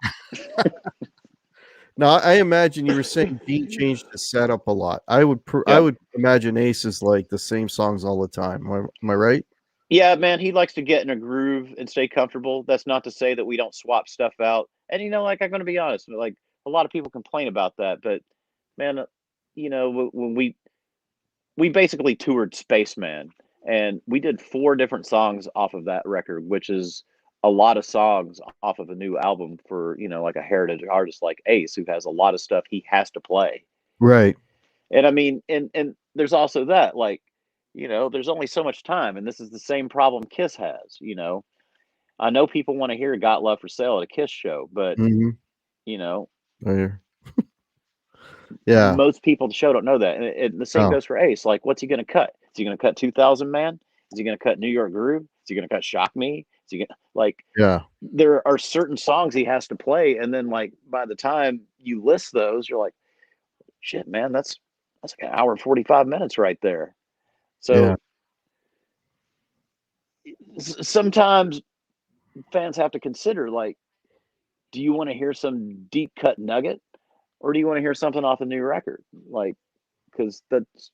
Now, I imagine you were saying Dean changed the setup a lot. I would imagine Ace is like the same songs all the time. Am I right? Yeah, man, he likes to get in a groove and stay comfortable. That's not to say that we don't swap stuff out. And like I'm going to be honest, like a lot of people complain about that, but man, when we basically toured Spaceman, and we did 4 different songs off of that record, which is a lot of songs off of a new album for, like a heritage artist like Ace, who has a lot of stuff he has to play. Right. And I mean, and there's also that, like, there's only so much time, and this is the same problem Kiss has. I know people want to hear "Got Love for Sale" at a Kiss show, but yeah, most people at the show don't know that, and the same goes for Ace. Like, what's he going to cut? Is he going to cut 2000 Man? Is he going to cut New York Groove? Is he going to cut Shock Me? Is he going there are certain songs he has to play, and then like by the time you list those, you're like, shit, man, that's like an hour and 45 minutes right there. So sometimes fans have to consider, like, do you want to hear some deep cut nugget, or do you want to hear something off a new record? Like, because that's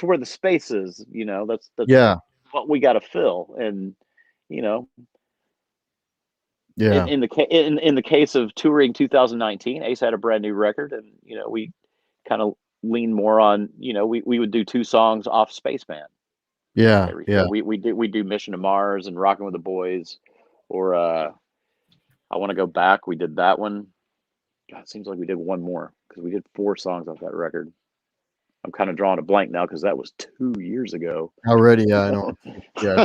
where the space is. That's what we got to fill. And in the case of touring 2019, Ace had a brand new record, and we kind of lean more on, we would do 2 songs off Spaceman. We do Mission to Mars and Rocking with the Boys, or I Want to Go Back. We did that one. God, it seems like we did one more, because we did 4 songs off that record. I'm kind of drawing a blank now because that was 2 years ago already. Yeah, I know. Yeah.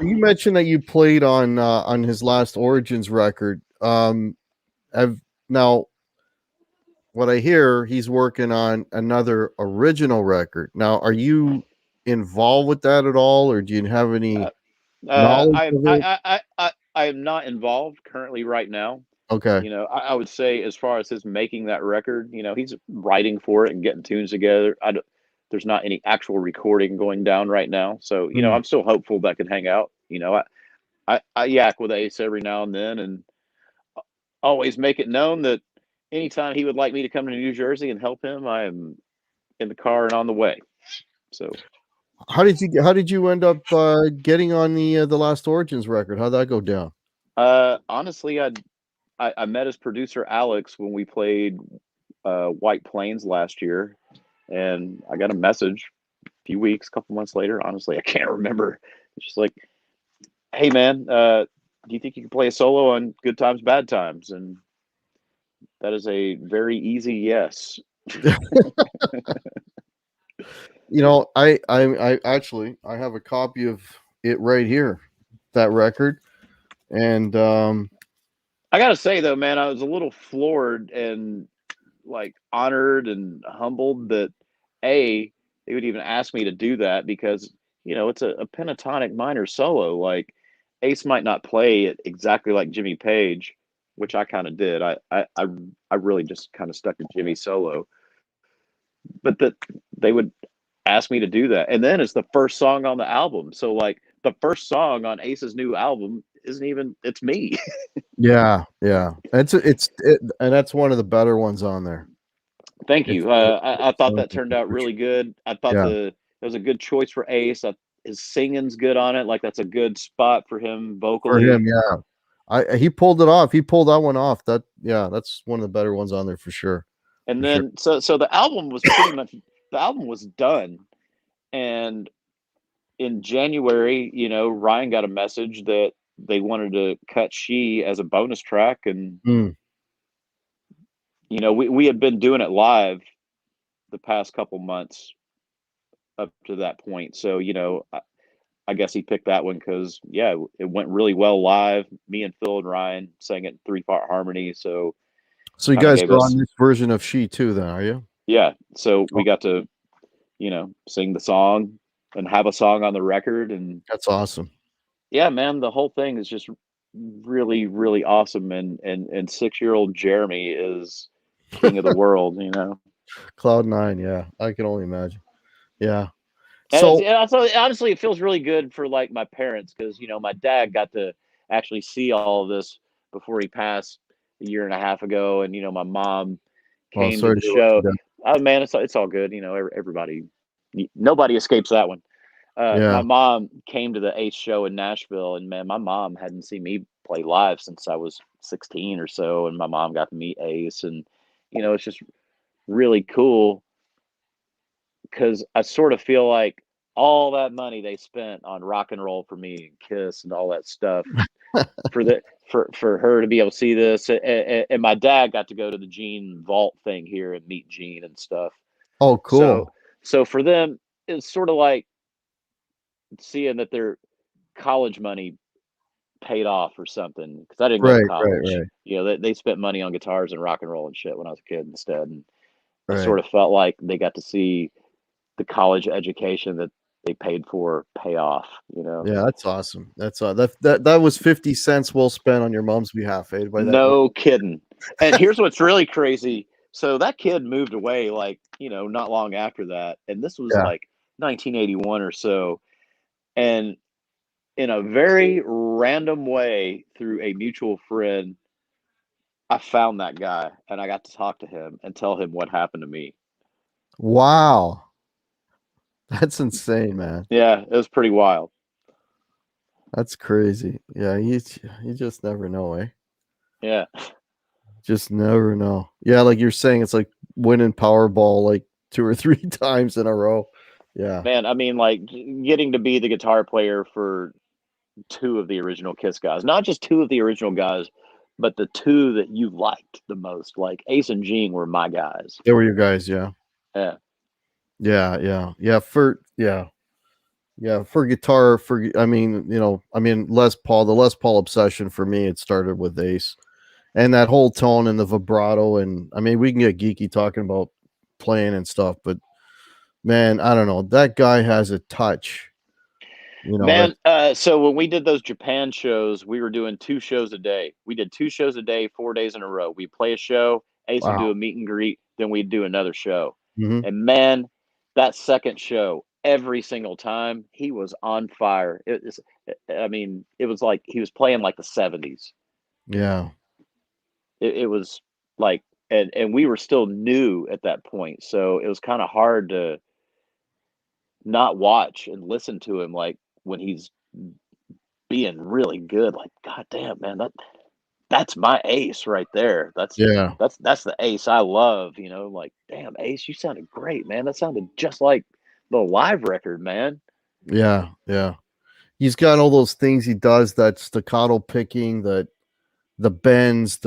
You mentioned that you played on his last Origins record. Now what I hear, he's working on another original record. Now, are you involved with that at all, or do you have any knowledge of it? I am not involved currently right now. Okay. I would say, as far as his making that record, he's writing for it and getting tunes together. There's not any actual recording going down right now. So, I'm still hopeful that can hang out. I yak with Ace every now and then, and always make it known that anytime he would like me to come to New Jersey and help him, I am in the car and on the way. So how did you end up getting on the last Origins record? How'd that go down? Honestly, I met his producer Alex when we played White Plains last year, and I got a message a few weeks, a couple months later. Honestly, I can't remember. It's just like, hey man, do you think you can play a solo on Good Times, Bad Times? And that is a very easy yes. I actually have a copy of it right here, that record, and I gotta say though, man, I was a little floored and like honored and humbled that they would even ask me to do that because it's a pentatonic minor solo. Like Ace might not play it exactly like Jimmy Page, which I kind of did. I really just kind of stuck to Jimmy solo, but that they would ask me to do that, and then it's the first song on the album. So like the first song on Ace's new album isn't even it's me. Yeah, yeah. And that's one of the better ones on there. Thank It's you. I thought that turned out really good. I thought yeah, it was a good choice for Ace. His singing's good on it. Like that's a good spot for him for vocally. him, yeah. He pulled it off. He pulled that one off. That's one of the better ones on there for sure. And For sure. then so the album was pretty much the album was done. And in January, Ryan got a message that they wanted to cut She as a bonus track, and Mm. we had been doing it live the past couple months up to that point. So I guess he picked that one because it went really well live. Me and Phil and Ryan sang it in 3-part harmony. So You kind of guys gave are us on this version of She too, then, are you? So we Oh, got to sing the song and have a song on the record. And that's awesome. yeah, man, the whole thing is just really, really awesome. And 6-year-old Jeremy is king of the world. Cloud 9, yeah. I can only imagine. Yeah. And So also, honestly, it feels really good for like my parents because my dad got to actually see all of this before he passed a year and a half ago, and my mom well, came to sorry the to hear what show. you did. Oh man, it's all good. Everybody, nobody escapes that one. My Yeah. mom came to the Ace show in Nashville, and man, my mom hadn't seen me play live since I was 16 or so, and my mom got to meet Ace, and it's just really cool because I sort of feel like all that money they spent on rock and roll for me and Kiss and all that stuff for her to be able to see this, and my dad got to go to the Gene Vault thing here and meet Gene and stuff. Oh, So cool. so for them, it's sort of like seeing that their college money paid off or something because I didn't go to Right, right, college. right, They spent money on guitars and rock and roll and shit when I was a kid instead, and I right. sort of felt like they got to see the college education that they paid for pay off. Yeah, that's awesome. That was 50 cents well spent on your mom's behalf, eh? By that No kidding. And here's what's really crazy. So that kid moved away like, not long after that. And this was yeah. like 1981 or so. And in a very random way, through a mutual friend, I found that guy and I got to talk to him and tell him what happened to me. Wow. That's insane, man. Yeah, it was pretty wild. That's crazy. Yeah, you just never know, eh? Yeah. Just never know. Yeah, like you're saying, it's like winning Powerball like 2 or 3 times in a row. Yeah. Man, I mean, like getting to be the guitar player for two of the original Kiss guys, not just two of the original guys, but the two that you liked the most. Like Ace and Gene were my guys. They were your guys, yeah. Yeah. Yeah, yeah. Yeah, for guitar, Les Paul, the Les Paul obsession for me, it started with Ace. And that whole tone and the vibrato, and I mean, we can get geeky talking about playing and stuff, but man, I don't know. That guy has a touch. Man, so when we did those Japan shows, we were doing 2 shows a day. We did 2 shows a day, 4 days in a row. We play a show, Ace would Wow. do a meet and greet, then we'd do another show. Mhm. And man, that second show, every single time, he was on fire. It was like he was playing like the 70s. Yeah. It was like, and we were still new at that point, so it was kind of hard to not watch and listen to him like when he's being really good. Like, god damn, man, that's my Ace right there. That's Yeah. that's that's the Ace I love. Like, damn, Ace, you sounded great, man. That sounded just like the live record, man. Yeah. Yeah. He's got all those things he does, that staccato picking, the bends,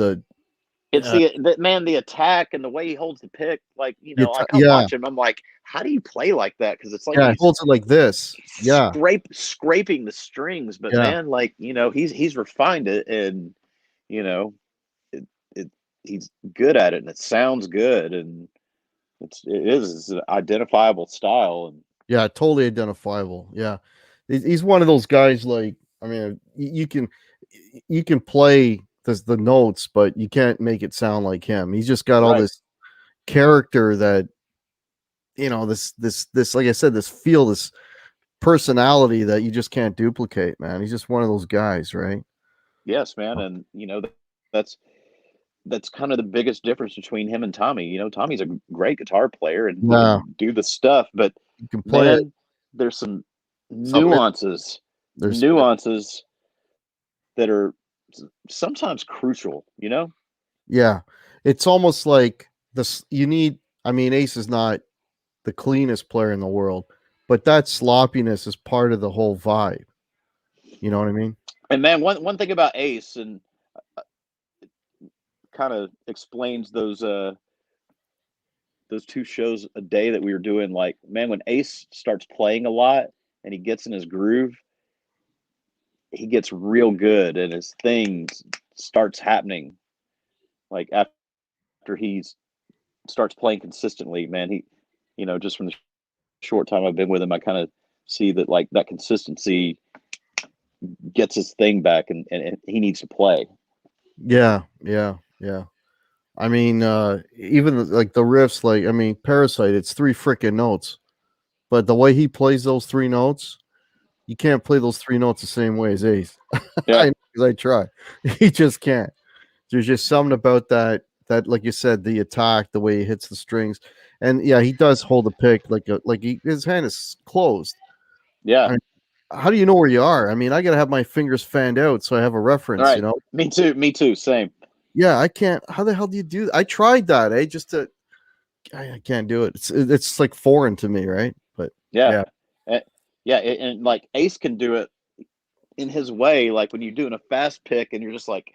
It's uh, the attack and the way he holds the pick. Like, like I yeah. watch him, I'm like, how do you play like that? Because it's like Yeah, he holds it like this. Yeah. scraping the strings, but Yeah. man, like he's refined it, and you know he's good at it, and it sounds good, and it's an identifiable style. And Yeah, totally identifiable. Yeah, he's one of those guys. Like, I mean, you can play the notes, but you can't make it sound like him. He's just got all right, this character that, this like I said, this personality that you just can't duplicate, man. He's just one of those guys, right? yes, man, and that's that's kind of the biggest difference between him and Tommy. Tommy's a great guitar player and he Yeah, can do the stuff, but you can play it. man, there's some Some nuances, there's nuances that are sometimes crucial. Yeah, it's almost like this. You need. I mean, Ace is not the cleanest player in the world, but that sloppiness is part of the whole vibe. You know what I mean? And man, one thing about Ace, and kind of explains those two shows a day that we were doing. Like, man, when Ace starts playing a lot and he gets in his groove, he gets real good and his thing starts happening. Like after he starts playing consistently, man, just from the short time I've been with him, I kind of see that, like, that consistency gets his thing back, and he needs to play. Yeah, yeah, yeah. I mean, even like the riffs, like, I mean, Parasite, it's three freaking notes, but the way he plays those three notes, you can't play those three notes the same way as Ace. Yeah. I try. He just can't. There's just something about that, like you said, the attack, the way he hits the strings, and yeah, he does hold the pick his hand is closed. Yeah. How do you know where you are? I mean, I gotta have my fingers fanned out so I have a All reference. right. Me too. Me too. Same. Yeah, I can't. How the hell do you do that? I tried that, just to. I can't do it. It's like foreign to me, right? But Yeah. yeah, Yeah. And like Ace can do it in his way. Like when you're doing a fast pick and you're just like,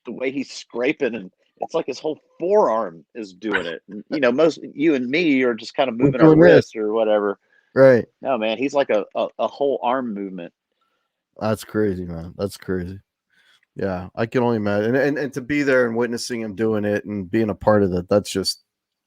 the way he's scraping, and it's like his whole forearm is doing it. And, most you and me are just kind of we're moving our doing this wrists or whatever. right. No, man, he's like a whole arm movement. That's crazy, man. That's crazy. Yeah, I can only imagine, and to be there and witnessing him doing it and being a part of it. That's just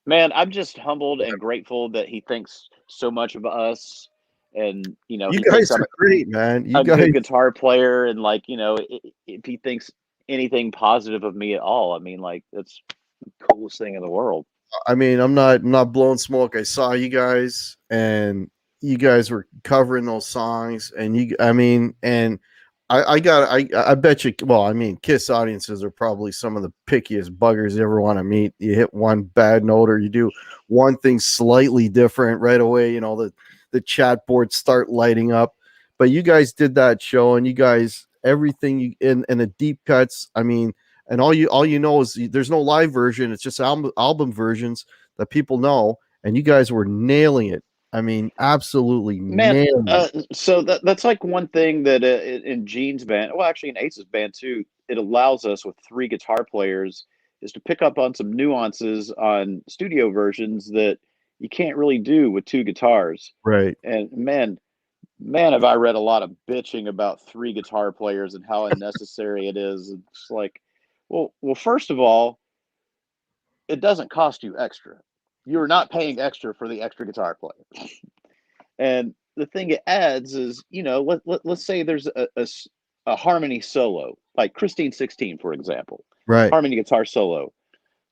Man, I'm just humbled and grateful that he thinks so much of us, and you he guys thinks I'm are great, man. You a guys. good guitar player, and like if he thinks anything positive of me at all, I mean, like, that's the coolest thing in the world. I mean, I'm not blowing smoke. I saw you guys, and you guys were covering those songs, and I mean, and I bet you. Well, I mean, Kiss audiences are probably some of the pickiest buggers you ever want to meet. You hit one bad note, or you do one thing slightly different right away. The chat boards start lighting up. But you guys did that show, and you guys everything in the deep cuts. I mean, and all you know is there's no live version. It's just album versions that people know, and you guys were nailing it. I mean, absolutely Man, nailing it. so that's like one thing that in Gene's band, well, actually in Ace's band too, it allows us with three guitar players is to pick up on some nuances on studio versions that you can't really do with two guitars. Right. And man, have I read a lot of bitching about three guitar players and how unnecessary it is. It's like, well, first of all, it doesn't cost you extra. You're not paying extra for the extra guitar player. And the thing it adds is, let's say there's a harmony solo, like Christine 16, for example, Right. harmony guitar solo.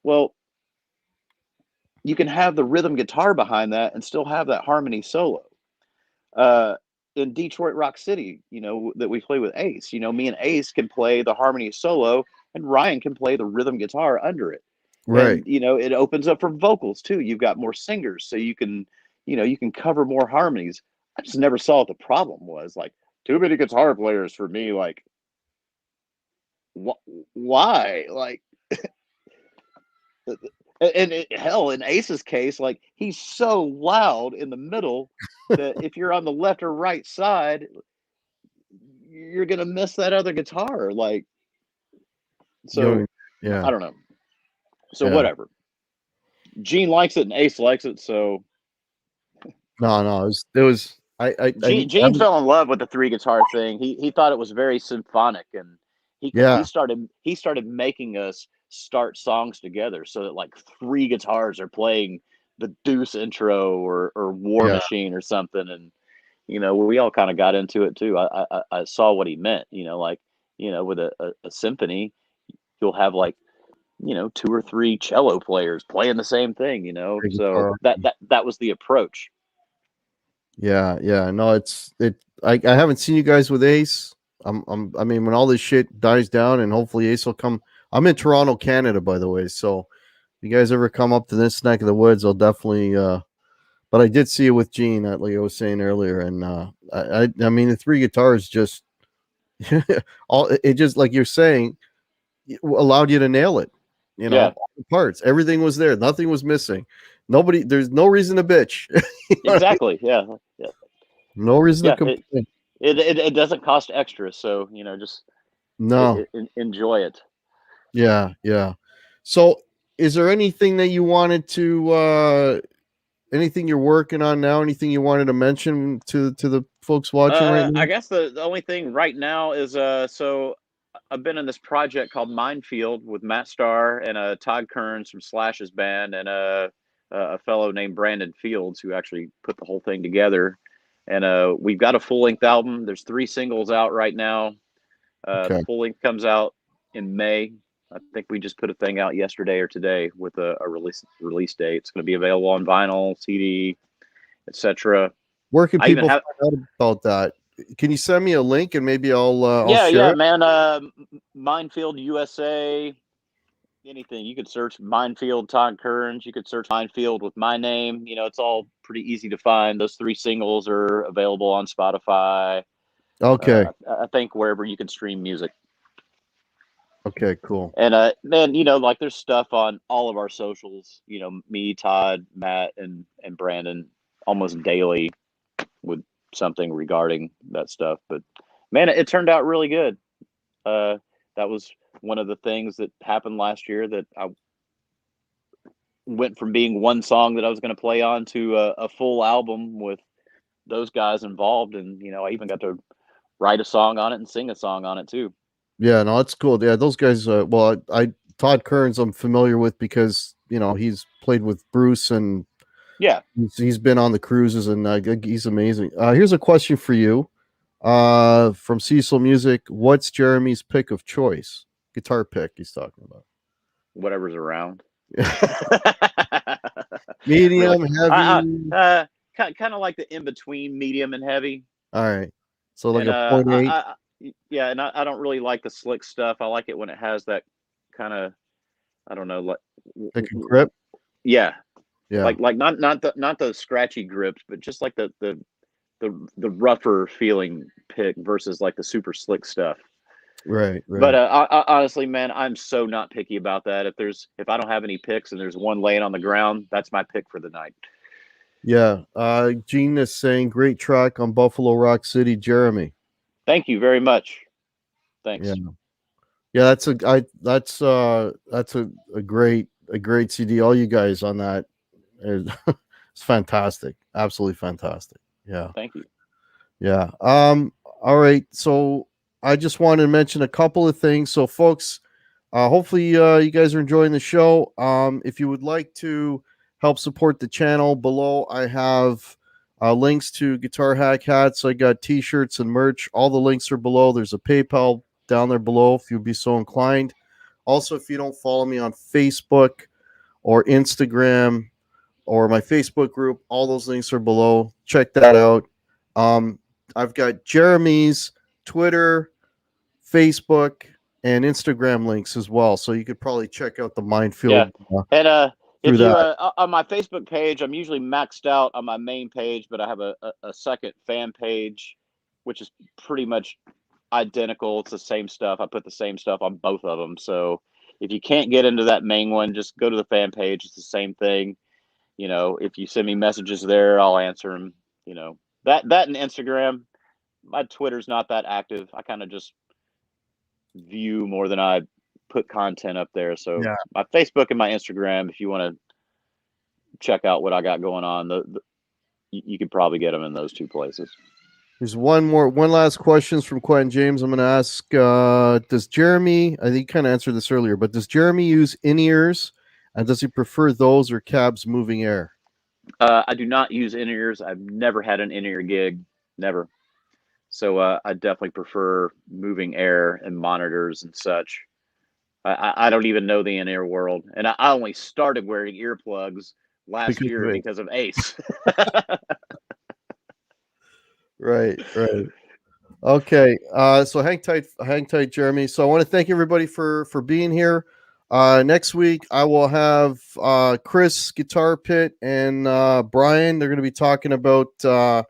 Well, you can have the rhythm guitar behind that and still have that harmony solo. In Detroit Rock City, that we play with Ace, me and Ace can play the harmony solo and Ryan can play the rhythm guitar under it. Right. And, it opens up for vocals too. You've got more singers, so you can cover more harmonies. I just never saw what the problem was. Like, too many guitar players for me. Like, why? Like, hell, in Ace's case, like, he's so loud in the middle that if you're on the left or right side, you're gonna miss that other guitar. Like, You so yeah. I don't know. So Yeah. whatever. Gene likes it and Ace likes it. So No, it was Gene fell in love with the three guitar thing. He thought it was very symphonic, and he yeah. started making us start songs together so that like three guitars are playing the Deuce intro or War Yeah, Machine or something, and we all kind of got into it too. I saw what he meant, like with a symphony, you'll have like two or three cello players playing the same thing, great so guitar. that was the approach. Yeah, yeah. No, I haven't seen you guys with Ace. I mean, when all this shit dies down, and hopefully Ace will come. I'm in Toronto, Canada, by the way. So if you guys ever come up to this neck of the woods, I'll definitely. But I did see it with Gene, like I was saying earlier, and I mean, the three guitars just all it just like you're saying allowed you to nail it. Yeah, All the parts, everything was there, nothing was missing. There's no reason to bitch. You know what I mean? exactly. Yeah, yeah, No reason to yeah. complain. It doesn't cost extra, so just No. enjoy it. Yeah, yeah. So, is there anything that you wanted to anything you're working on now, anything you wanted to mention to the folks watching right I now? guess the only thing right now is so I've been in this project called Minefield with Matt Starr and Todd Kearns from Slash's band and a fellow named Brandon Fields who actually put the whole thing together. And we've got a full length album. There's 3 singles out right now. The Okay. full length comes out in May. I think we just put a thing out yesterday or today with a release date. It's going to be available on vinyl, CD, etc. Where can I even people have find out about that? Can you send me a link and maybe I'll yeah, share it? man. Minefield USA. Anything you could search Minefield Todd Kearns. You could search Minefield with my name. It's all pretty easy to find. Those 3 singles are available on Spotify. Okay. I think wherever you can stream music. Okay, cool. And man, like there's stuff on all of our socials. Me, Todd, Matt, and Brandon almost daily with something regarding that stuff. But man, it turned out really good. That was one of the things that happened last year that I went from being one song that I was going to play on to a full album with those guys involved, and I even got to write a song on it and sing a song on it too. Yeah, no, it's cool. Yeah, those guys well, I Todd Kearns I'm familiar with because, he's played with Bruce and Yeah. he's been on the cruises and he's amazing. Here's a question for you. From Cecil Music, what's Jeremy's pick of choice? Guitar pick he's talking about. Whatever's around. Really, Medium, heavy. kind of like the in between medium and heavy. All right. So like And a point eight, yeah, and I don't really like the slick stuff. I like it when it has that kind of, I don't know, like like a grip. yeah, Yeah. like not the scratchy grips, but just like the rougher feeling pick versus like the super slick stuff. Right, But right. honestly, man, I'm so not picky about that. If I don't have any picks and there's one laying on the ground, that's my pick for the night. Yeah. Gene is saying great track on Buffalo Rock City, Jeremy. Thank you very much. Yeah. Thanks. Yeah, that's a great CD. All you guys on that is it's fantastic. Absolutely fantastic. Yeah. Thank you. Yeah. All right. So I just wanted to mention a couple of things. So folks, hopefully you guys are enjoying the show. If you would like to help support the channel, below I have links to Guitar Hack hats. I got t-shirts and merch. All the links are below. There's a PayPal down there below if you'd be so inclined. Also, if you don't follow me on Facebook or Instagram or my Facebook group, all those links are below. Check that out. I've got Jeremy's Twitter, Facebook, and Instagram links as well. So you could probably check out the Yeah, Minefield and through if you that. on my Facebook page, I'm usually maxed out on my main page, but I have a second fan page, which is pretty much identical. It's the same stuff. I put the same stuff on both of them. So if you can't get into that main one, just go to the fan page. It's the same thing. If you send me messages there, I'll answer them. That and Instagram. My Twitter's not that active. I kind of just view more than I put content up there. So Yeah. my Facebook and my Instagram, if you want to check out what I got going on, you could probably get them in those 2 places. There's one last questions from Quentin James. I'm going to ask, does Jeremy, I think you kind of answered this earlier, but does Jeremy use in-ears, and does he prefer those or cabs moving air? I do not use in-ears. I've never had an in-ear gig, never. So I definitely prefer moving air and monitors and such. I don't even know the in-ear world, and I only started wearing earplugs last year because of Ace. Right. Okay. So hang tight, Jeremy. So I want to thank everybody for being here. Next week I will have Chris, Guitar Pit, and Brian. They're going to be talking about Chris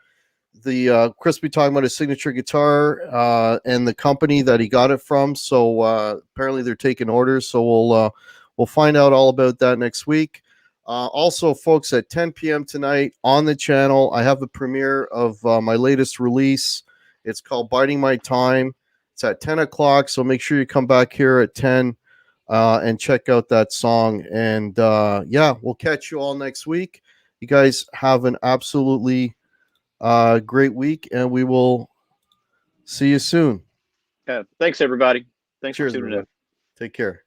will be talking about his signature guitar and the company that he got it from. So apparently they're taking orders. So we'll find out all about that next week. Also, folks, at 10 p.m. tonight on the channel, I have the premiere of my latest release. It's called Biding My Time. It's at 10 o'clock, so make sure you come back here at 10 and check out that song. And yeah, we'll catch you all next week. You guys have an absolutely great week, and we will see you soon. Thanks, everybody. Thanks Cheers, for tuning everybody. in. Take care.